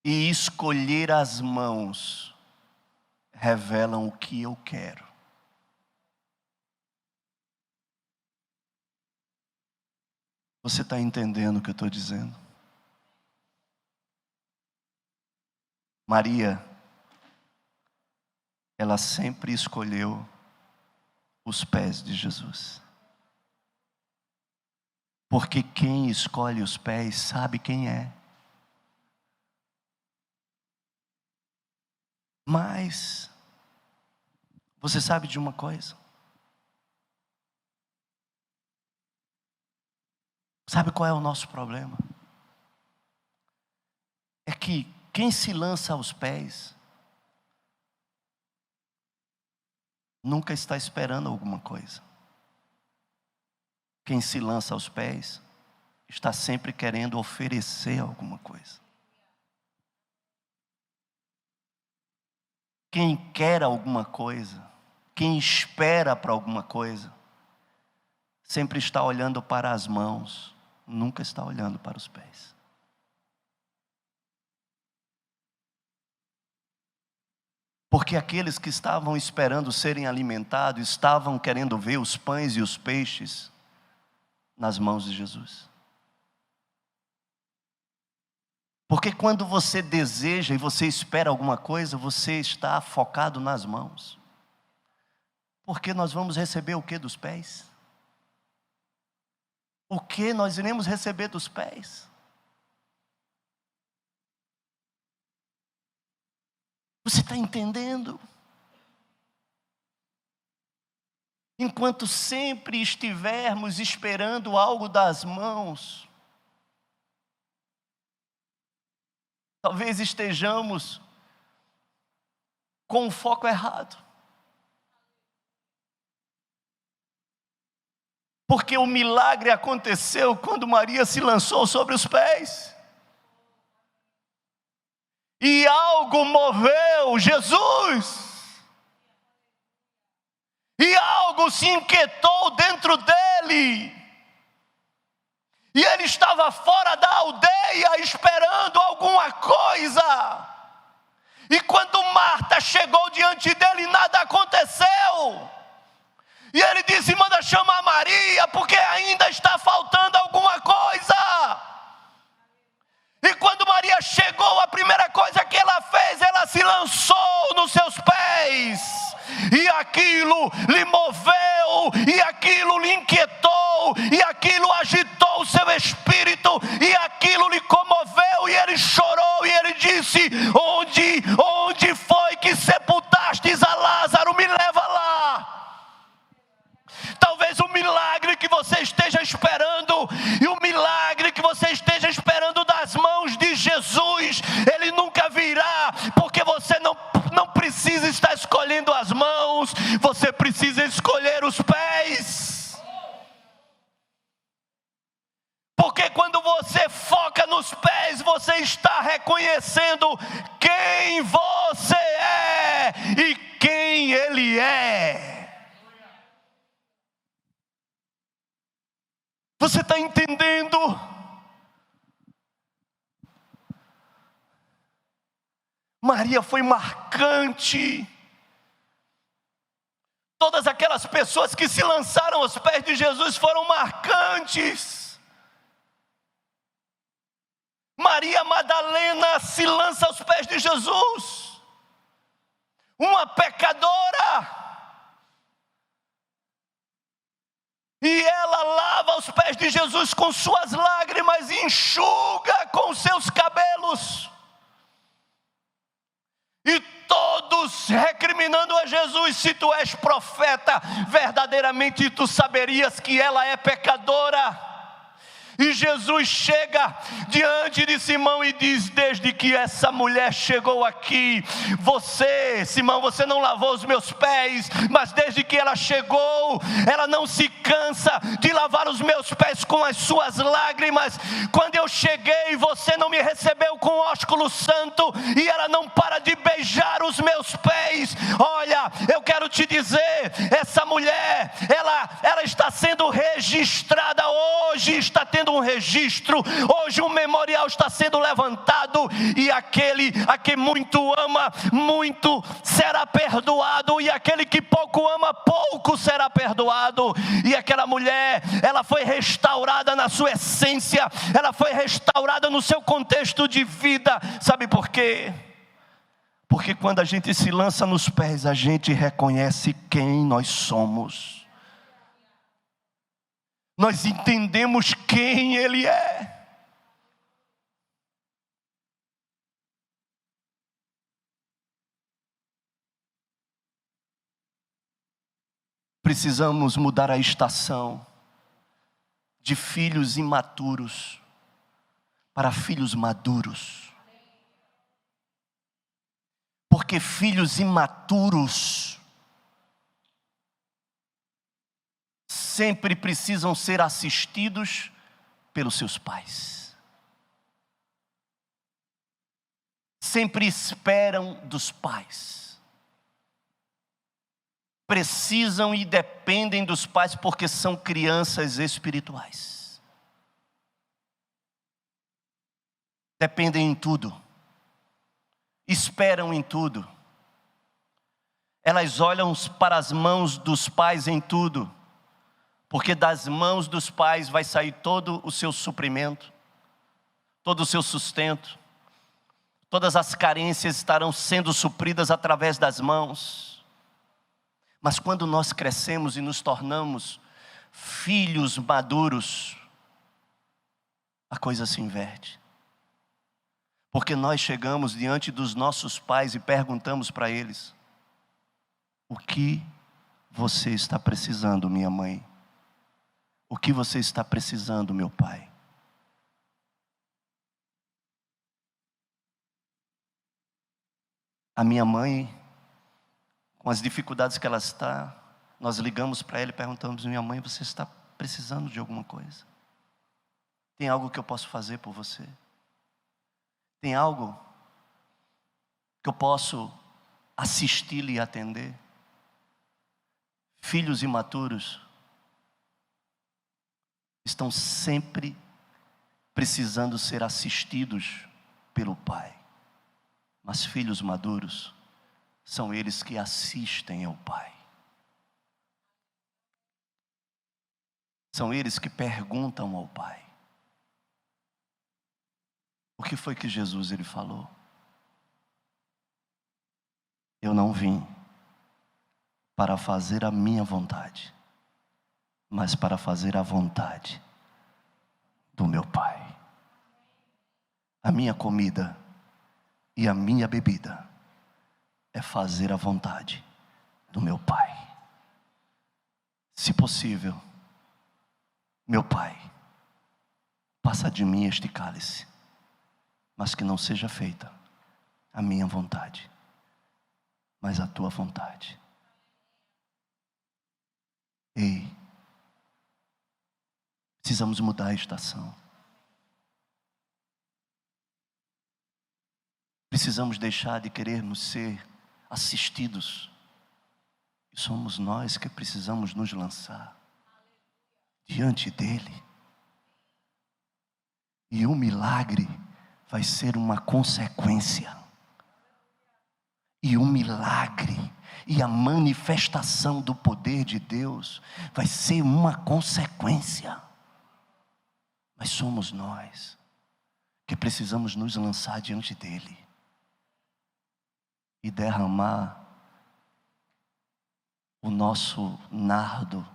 E escolher as mãos revelam o que eu quero. Você está entendendo o que eu estou dizendo? Maria, ela sempre escolheu os pés de Jesus. Porque quem escolhe os pés sabe quem é. Mas, você sabe de uma coisa? Sabe qual é o nosso problema? É que quem se lança aos pés nunca está esperando alguma coisa. Quem se lança aos pés está sempre querendo oferecer alguma coisa. Quem quer alguma coisa, quem espera para alguma coisa, sempre está olhando para as mãos, nunca está olhando para os pés. Porque aqueles que estavam esperando serem alimentados, estavam querendo ver os pães e os peixes nas mãos de Jesus. Porque quando você deseja e você espera alguma coisa, você está focado nas mãos. Porque nós vamos receber o que dos pés? O que nós iremos receber dos pés? Você está entendendo? Enquanto sempre estivermos esperando algo das mãos, talvez estejamos com o foco errado. Porque o milagre aconteceu quando Maria se lançou sobre os pés. E algo moveu Jesus. E algo se inquietou dentro dele. E ele estava fora da aldeia esperando alguma coisa. E quando Marta chegou diante dele, nada aconteceu. E ele disse: manda chamar Maria, porque ainda está faltando alguma coisa. E quando Maria chegou, a primeira coisa que ela fez, ela se lançou nos seus pés. E aquilo lhe moveu, e aquilo lhe inquietou, e aquilo agitou o seu espírito, e aquilo lhe comoveu, e ele chorou, e ele disse: onde foi que sepultastes a Lázaro? Me leva lá. Talvez o milagre que você esteja esperando, e o milagre que você esteja esperando das mãos de Jesus, ele nunca virá, porque você não precisa estar escolhendo as mãos, você precisa escolher os pés. Porque quando você foca nos pés, você está reconhecendo quem você é e quem Ele é. Você está entendendo? Maria foi marcante. Todas aquelas pessoas que se lançaram aos pés de Jesus foram marcantes. Maria Madalena se lança aos pés de Jesus. Uma pecadora. E ela lava os pés de Jesus com suas lágrimas e enxuga com seus cabelos. E todos recriminando a Jesus: se tu és profeta, verdadeiramente tu saberias que ela é pecadora. E Jesus chega diante de Simão e diz: desde que essa mulher chegou aqui, Simão, você não lavou os meus pés, mas desde que ela chegou, ela não se cansa de lavar os meus pés com as suas lágrimas. Quando eu cheguei, você não me recebeu com ósculo santo, e ela não para de beijar os meus pés. Olha, eu quero te dizer, essa mulher, ela está sendo registrada hoje, está tendo um registro, hoje um memorial está sendo levantado, e aquele a quem muito ama, muito será perdoado, e aquele que pouco ama, pouco será perdoado. E aquela mulher, ela foi restaurada na sua essência, ela foi restaurada no seu contexto de vida. Sabe por quê? Porque quando a gente se lança nos pés, a gente reconhece quem nós somos. Nós entendemos quem Ele é. Precisamos mudar a estação de filhos imaturos para filhos maduros. Porque filhos imaturos sempre precisam ser assistidos pelos seus pais. Sempre esperam dos pais. Precisam e dependem dos pais porque são crianças espirituais. Dependem em tudo. Esperam em tudo. Elas olham para as mãos dos pais em tudo, porque das mãos dos pais vai sair todo o seu suprimento, todo o seu sustento, todas as carências estarão sendo supridas através das mãos. Mas quando nós crescemos e nos tornamos filhos maduros, a coisa se inverte. Porque nós chegamos diante dos nossos pais e perguntamos para eles: o que você está precisando, minha mãe? O que você está precisando, meu pai? A minha mãe, com as dificuldades que ela está, nós ligamos para ela e perguntamos: minha mãe, você está precisando de alguma coisa? Tem algo que eu posso fazer por você? Tem algo que eu posso assistir-lhe e atender? Filhos imaturos estão sempre precisando ser assistidos pelo pai. Mas filhos maduros são eles que assistem ao pai. São eles que perguntam ao pai. O que foi que Jesus ele falou? Eu não vim para fazer a minha vontade, mas para fazer a vontade do meu Pai. A minha comida e a minha bebida é fazer a vontade do meu Pai. Se possível, meu Pai, passa de mim este cálice, mas que não seja feita a minha vontade, mas a tua vontade. Ei, precisamos mudar a estação. Precisamos deixar de querermos ser assistidos. E somos nós que precisamos nos lançar diante dele. E o milagre vai ser uma consequência. E o milagre e a manifestação do poder de Deus vai ser uma consequência. Mas somos nós que precisamos nos lançar diante dele e derramar o nosso nardo,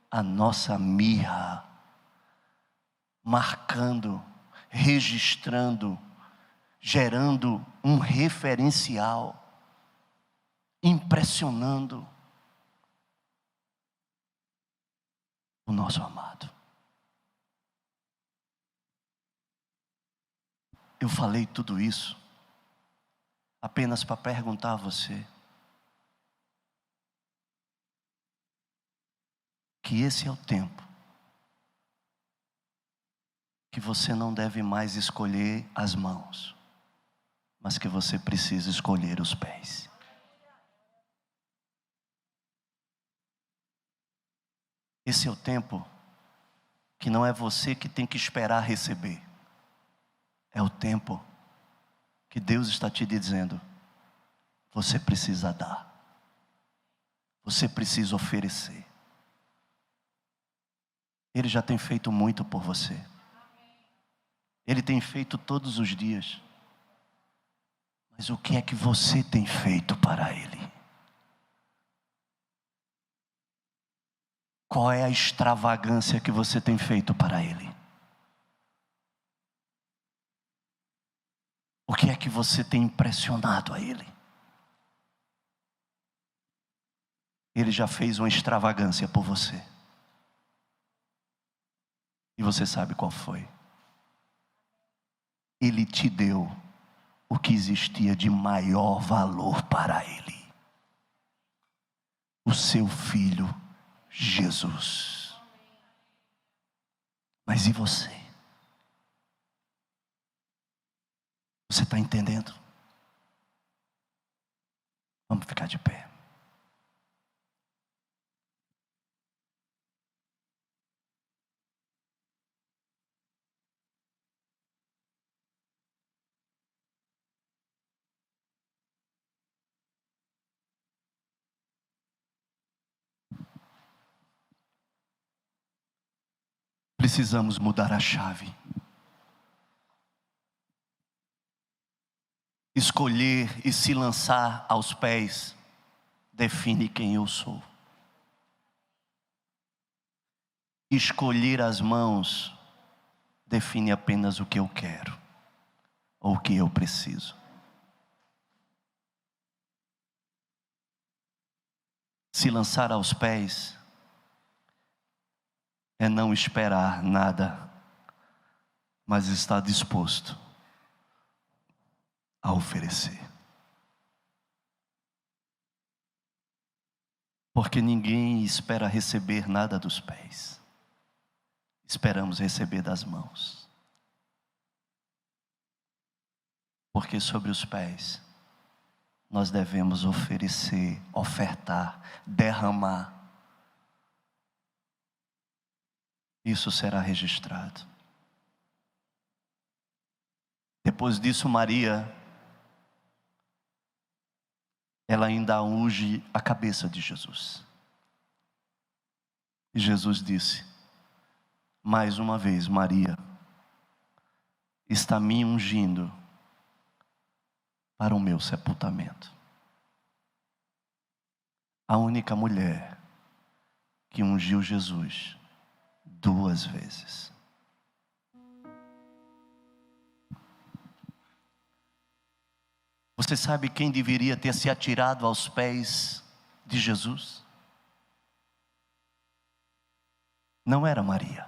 a nossa mirra, marcando, registrando, gerando um referencial, impressionando o nosso amado. Eu falei tudo isso apenas para perguntar a você que esse é o tempo que você não deve mais escolher as mãos, mas que você precisa escolher os pés. Esse é o tempo que não é você que tem que esperar receber. É o tempo que Deus está te dizendo: você precisa dar. Você precisa oferecer. Ele já tem feito muito por você. Ele tem feito todos os dias. Mas o que é que você tem feito para Ele? Qual é a extravagância que você tem feito para Ele? O que é que você tem impressionado a Ele? Ele já fez uma extravagância por você. E você sabe qual foi? Ele te deu o que existia de maior valor para Ele: o seu Filho Jesus. Mas e você? Você está entendendo? Vamos ficar de pé. precisamos mudar a chave. Escolher e se lançar aos pés define quem eu sou. Escolher as mãos define apenas o que eu quero ou o que eu preciso. Se lançar aos pés é não esperar nada, mas estar disposto a oferecer. Porque ninguém espera receber nada dos pés. Esperamos receber das mãos. Porque sobre os pés nós devemos oferecer, ofertar, derramar. Isso será registrado. Depois disso, Maria, ela ainda unge a cabeça de Jesus. E Jesus disse: mais uma vez, Maria está me ungindo para o meu sepultamento. A única mulher que ungiu Jesus 2 vezes. Você sabe quem deveria ter se atirado aos pés de Jesus? Não era Maria.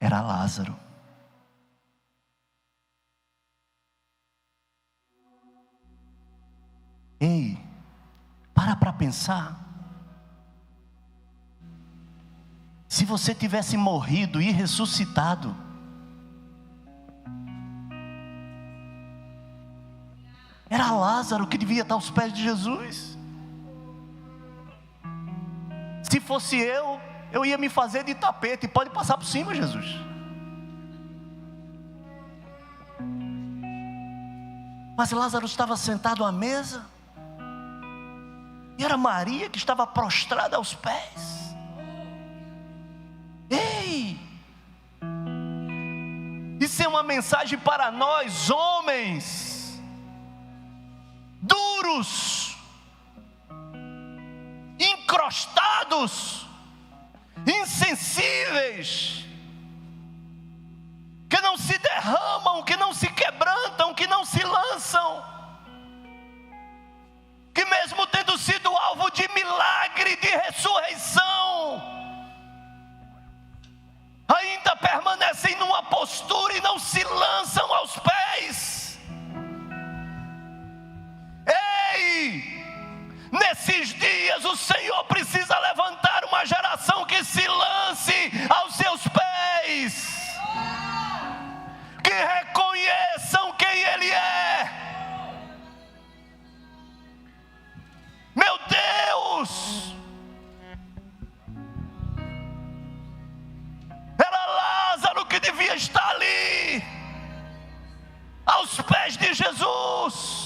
Era Lázaro. Ei, para pensar. Se você tivesse morrido e ressuscitado, era Lázaro que devia estar aos pés de Jesus. Se fosse eu ia me fazer de tapete. Pode passar por cima, Jesus. Mas Lázaro estava sentado à mesa, e era Maria que estava prostrada aos pés. Ei! Isso é uma mensagem para nós, homens duros, encrostados, insensíveis, que não se derramam, que não se quebrantam, que não se lançam, que mesmo tendo sido alvo de milagre, de ressurreição, ainda permanecem numa postura e não se lançam aos pés. Ei! Nesses dias o Senhor precisa levantar uma geração que se lance aos seus pés, que reconheçam quem Ele é. Meu Deus! Era Lázaro que devia estar ali, aos pés de Jesus.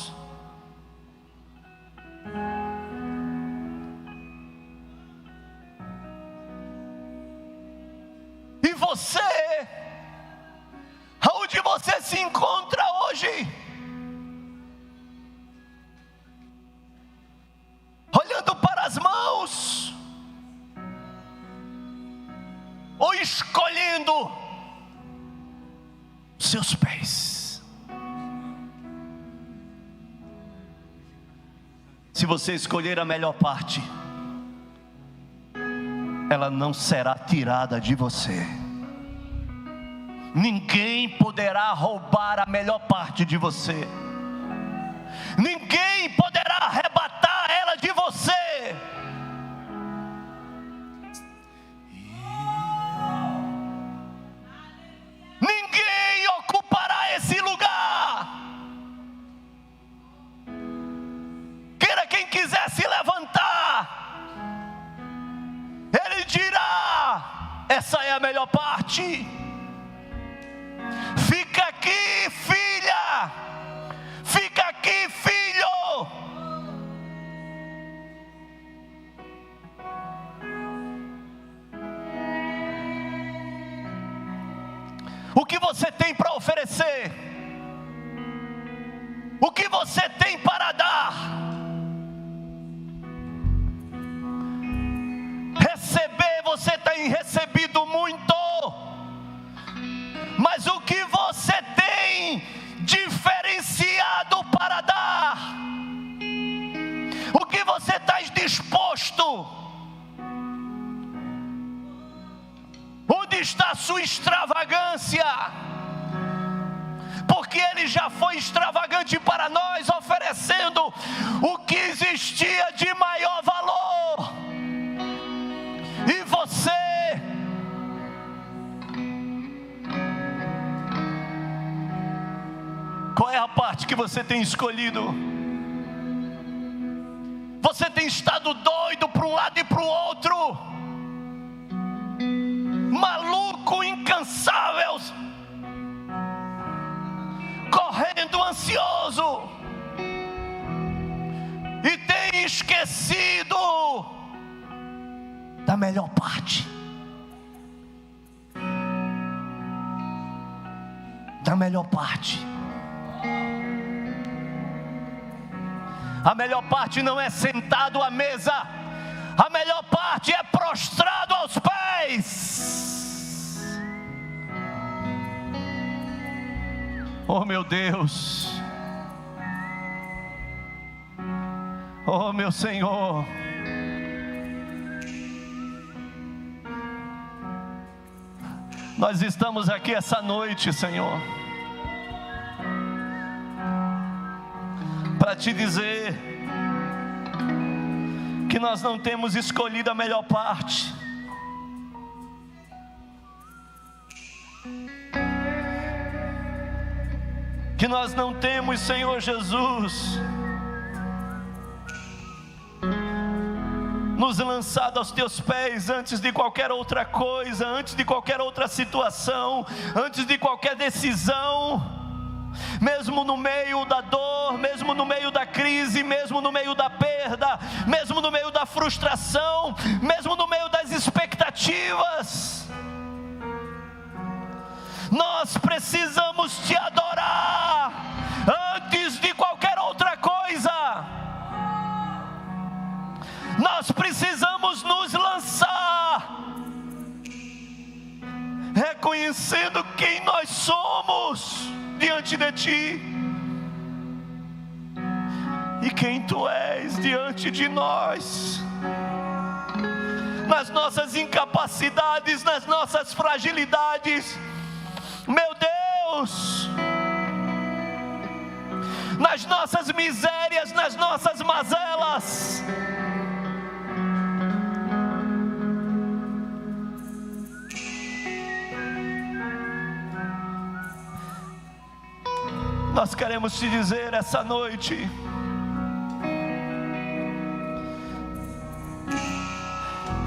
E você, aonde você se encontra hoje? Olhando para as mãos, ou escolhendo seus pés? Se você escolher a melhor parte, ela não será tirada de você. Ninguém poderá roubar a melhor parte de você. Ninguém poderá arrebatar ela de você. Ninguém ocupará esse lugar. Queira quem quiser se levantar, ele dirá: essa é a melhor parte. Fica aqui, filha. Fica aqui, filho. O que você tem para oferecer? O que você tem para dar? Receber, você tem recebido muito, mas o que você tem diferenciado para dar? O que você está disposto? Onde está a sua extravagância? Porque Ele já foi extravagante para nós, oferecendo o que existia de maior valor. E você? Qual é a parte que você tem escolhido? Você tem estado doido para um lado e para o outro, maluco, incansável, correndo ansioso, e tem esquecido da melhor parte. Da melhor parte. A melhor parte não é sentado à mesa, a melhor parte é prostrado aos pés. Oh meu Deus, oh meu Senhor, nós estamos aqui essa noite, Senhor, para te dizer que nós não temos escolhido a melhor parte. Que nós não temos, Senhor Jesus, nos lançado aos teus pés antes de qualquer outra coisa, antes de qualquer outra situação, antes de qualquer decisão. Mesmo no meio da dor, mesmo no meio da crise, mesmo no meio da perda, mesmo no meio da frustração, mesmo no meio das expectativas, nós precisamos te adorar antes de qualquer outra coisa. Nós precisamos nos lançar, reconhecendo quem nós somos diante de ti e quem tu és diante de nós, nas nossas incapacidades, nas nossas fragilidades, meu Deus, nas nossas misérias, nas nossas mazelas. Nós queremos te dizer essa noite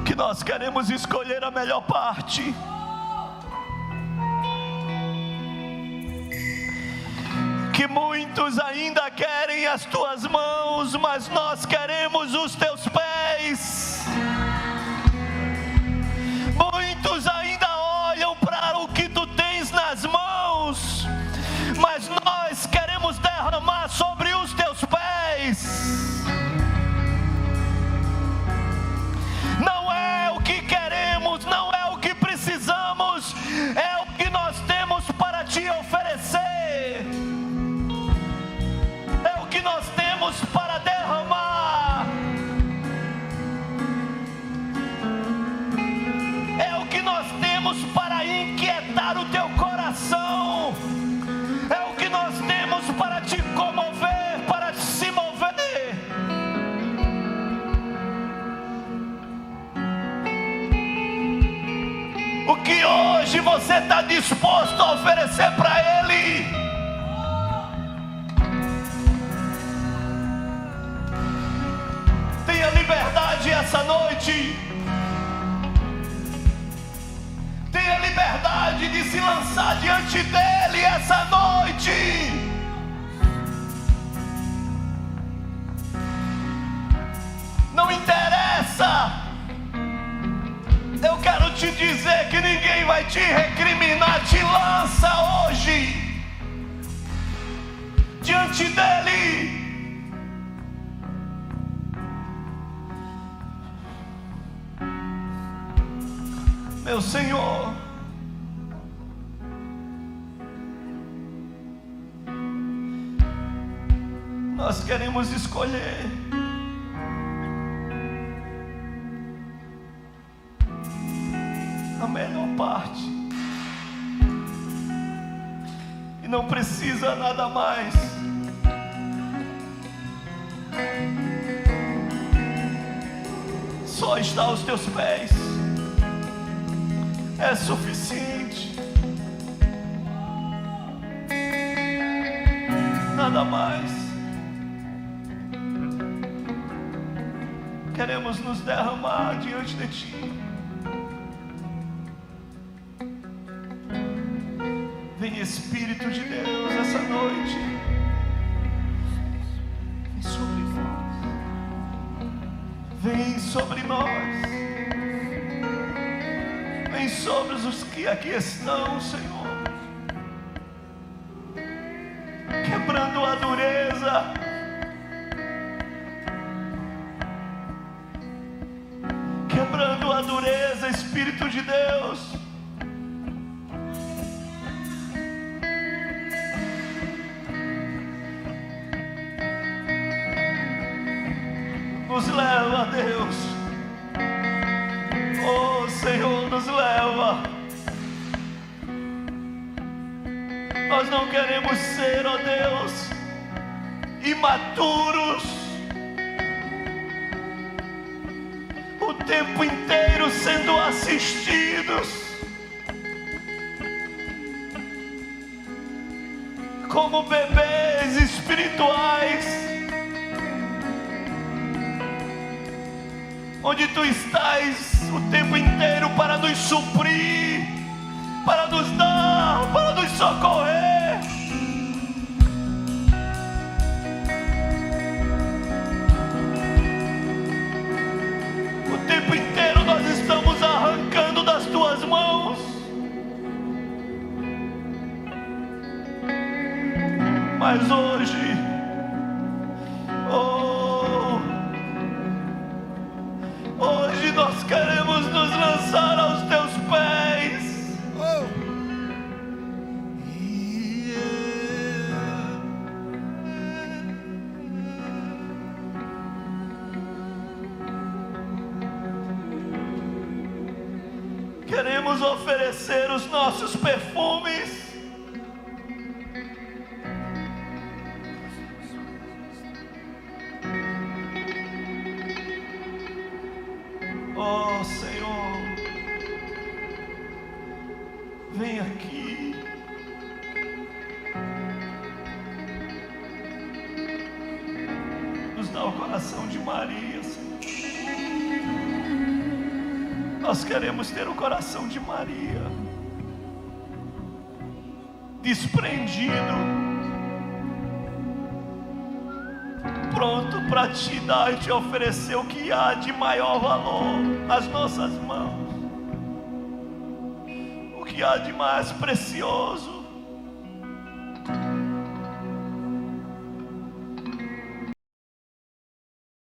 que nós queremos escolher a melhor parte. Que muitos ainda querem as tuas mãos, mas nós queremos os teus pés. Muitos ainda olham para o que tu tens nas mãos, mas nós queremos derramar sobre os teus pés. Não é o que queremos, não é o que precisamos, é o que nós temos para te oferecer, é o que nós temos para derramar, é o que nós temos para inquietar o teu coração, é o que nós temos para te comover, para se mover. O que hoje você está disposto a oferecer para Ele? Tenha liberdade essa noite. Tenha liberdade de se lançar diante dEle essa noite. Não interessa. Eu quero te dizer que ninguém vai te recriminar. Te lança hoje diante dele. Meu Senhor, nós queremos escolher a melhor parte e não precisa nada mais. Só está aos teus pés é suficiente, nada mais. Queremos nos derramar diante de Ti. Vem Espírito de Deus essa noite, vem sobre nós, vem sobre nós, vem sobre os que aqui estão, Senhor, quebrando a dureza, quebrando a dureza, Espírito de Deus. Nos leva, Deus, oh Senhor, nos leva. Nós não queremos ser, ó Deus, imaturos, o tempo inteiro sendo assistidos, como bebês espirituais, onde Tu estás o tempo inteiro para nos suprir, para nos dar, para nos socorrer. O tempo inteiro nós estamos arrancando das Tuas mãos, mas hoje, hoje nós queremos nos lançar aos Teus pés. Queremos oferecer os nossos perfumes, oh Senhor, vem aqui, nos dá o coração de Maria, Senhor. Nós queremos ter o coração de Maria, desprendido, pronto para Te dar e Te oferecer o que há de maior valor nas nossas mãos, o que há de mais precioso.